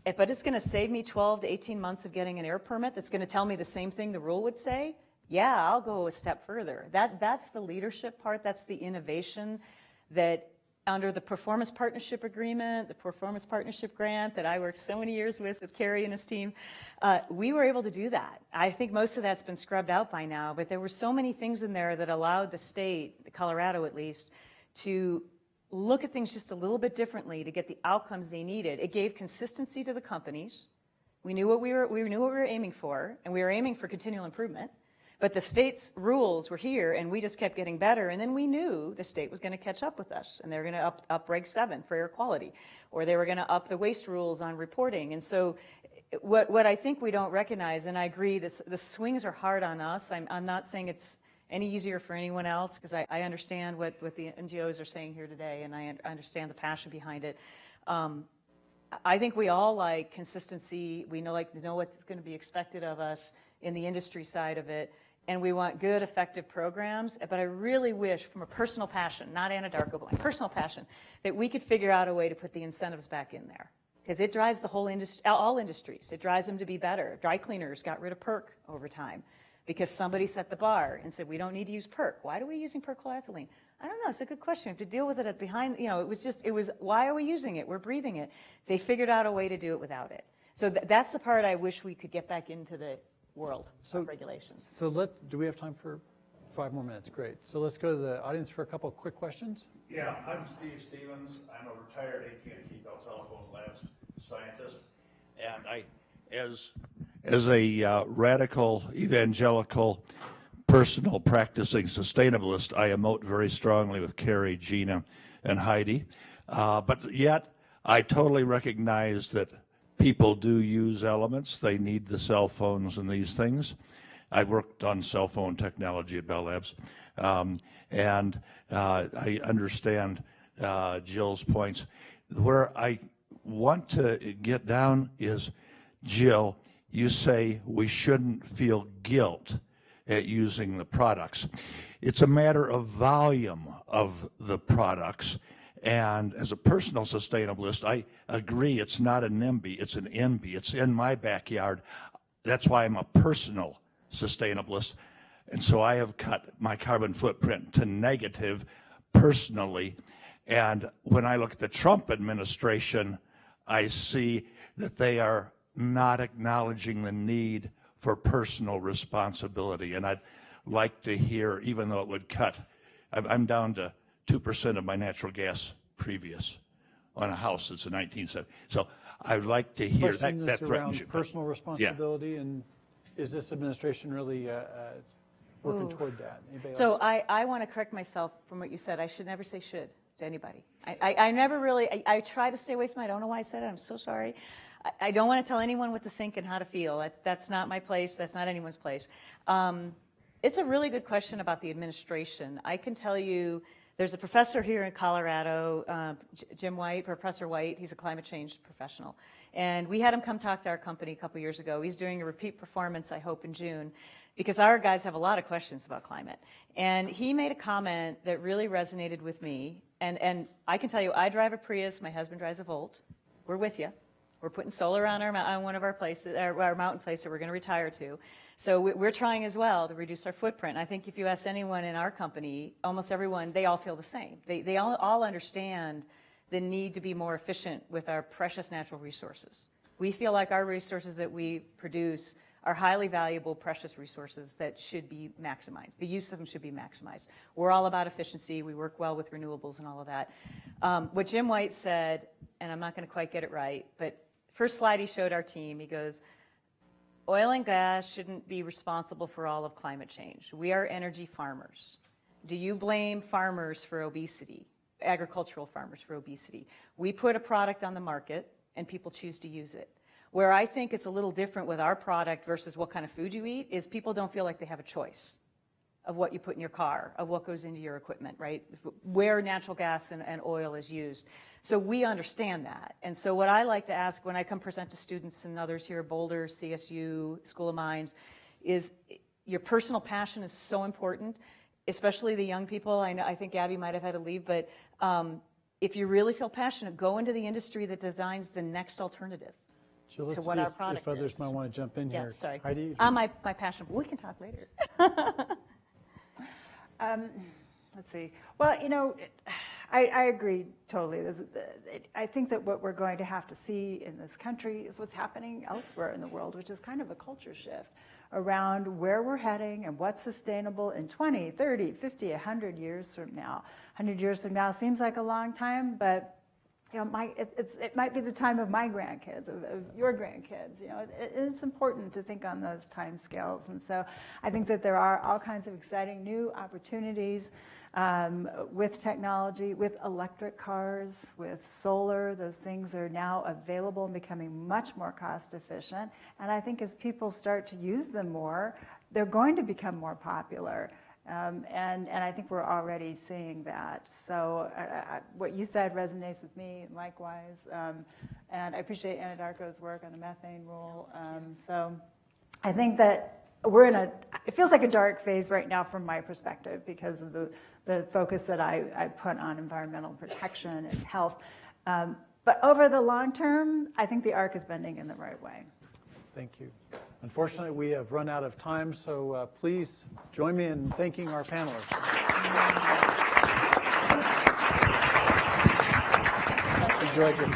But it's going to save me 12 to 18 months of getting an air permit that's going to tell me the same thing the rule would say. Yeah, I'll go a step further. That's the leadership part. That's the innovation that under the Performance Partnership Agreement, the Performance Partnership Grant that I worked so many years with Kerry and his team, we were able to do that. I think most of that's been scrubbed out by now, but there were so many things in there that allowed the state, Colorado at least, to look at things just a little bit differently to get the outcomes they needed. It gave consistency to the companies. We knew what we were aiming for, and we were aiming for continual improvement. But the state's rules were here, and we just kept getting better. And then we knew the state was going to catch up with us, and they were going to up Reg 7 for air quality, or they were going to up the waste rules on reporting. And so what I think we don't recognize, and I agree, the swings are hard on us. I'm not saying it's any easier for anyone else, because I understand what the NGOs are saying here today, and I understand the passion behind it. I think we all like consistency. We know what's going to be expected of us in the industry side of it, and we want good, effective programs. But I really wish, from a personal passion, not Anadarko, but my personal passion, that we could figure out a way to put the incentives back in there, because it drives the whole industry, all industries. It drives them to be better. Dry cleaners got rid of PERC over time because somebody set the bar and said, we don't need to use PERC. Why are we using perchloroethylene? I don't know. It's a good question. We have to deal with it behind, it was, why are we using it? We're breathing it. They figured out a way to do it without it. So that's the part I wish we could get back into the world of regulations. So do we have time for 5 more minutes? Great. So let's go to the audience for a couple of quick questions. Yeah, I'm Steve Stevens. I'm a retired AT&T Bell Telephone Labs scientist, and as a radical evangelical personal practicing sustainablist, I emote very strongly with Carrie, Gina, and Heidi. But yet, I totally recognize that people do use elements. They need the cell phones and these things. I worked on cell phone technology at Bell Labs. And I understand Jill's points. Where I want to get down is, Jill, you say we shouldn't feel guilt at using the products. It's a matter of volume of the products. And as a personal sustainablist, I agree it's not a NIMBY, it's an INBY. It's in my backyard. That's why I'm a personal sustainablist. And so I have cut my carbon footprint to negative personally. And when I look at the Trump administration, I see that they are not acknowledging the need for personal responsibility. And I'd like to hear, even though it would cut, I'm down to 2% of my natural gas previous on a house that's a 1970. So I'd like to hear that threatens you. Personal responsibility, and is this administration really working toward that? Anybody So else? I want to correct myself from what you said. I should never say should to anybody. I never really, I try to stay away from it. I don't know why I said it. I'm so sorry. I don't want to tell anyone what to think and how to feel. That's not my place. That's not anyone's place. It's a really good question about the administration. I can tell you, there's a professor here in Colorado, Jim White, Professor White. He's a climate change professional. And we had him come talk to our company a couple years ago. He's doing a repeat performance, I hope, in June, because our guys have a lot of questions about climate. And he made a comment that really resonated with me. And I can tell you, I drive a Prius. My husband drives a Volt. We're with you. We're putting solar on one of our places, our mountain place that we're going to retire to. So we're trying as well to reduce our footprint. I think if you ask anyone in our company, almost everyone, they all feel the same. They all understand the need to be more efficient with our precious natural resources. We feel like our resources that we produce are highly valuable, precious resources that should be maximized. The use of them should be maximized. We're all about efficiency. We work well with renewables and all of that. What Jim White said, and I'm not going to quite get it right, but first slide he showed our team, he goes, oil and gas shouldn't be responsible for all of climate change. We are energy farmers. Do you blame farmers for obesity, agricultural farmers for obesity? We put a product on the market and people choose to use it. Where I think it's a little different with our product versus what kind of food you eat is people don't feel like they have a choice of what you put in your car, of what goes into your equipment, right? Where natural gas and oil is used. So we understand that. And so what I like to ask when I come present to students and others here at Boulder, CSU, School of Mines, is your personal passion is so important, especially the young people. I think Abby might have had to leave, but if you really feel passionate, go into the industry that designs the next alternative. So let's to what see our if product others is. might want to jump in Yeah, here. sorry. Heidi? My passion, but we can talk later. Let's see. Well, I agree totally. I think that what we're going to have to see in this country is what's happening elsewhere in the world, which is kind of a culture shift around where we're heading and what's sustainable in 20, 30, 50, 100 years from now. 100 years from now seems like a long time, but it might be the time of my grandkids, of your grandkids. It's important to think on those time scales. And so I think that there are all kinds of exciting new opportunities with technology, with electric cars, with solar. Those things are now available and becoming much more cost efficient. And I think as people start to use them more, they're going to become more popular. And I think we're already seeing that. So what you said resonates with me, and likewise. And I appreciate Anadarko's work on the methane rule. So I think that we're it feels like a dark phase right now from my perspective because of the focus that I put on environmental protection and health. But over the long term, I think the arc is bending in the right way. Thank you. Unfortunately, we have run out of time, so please join me in thanking our panelists. Enjoyed your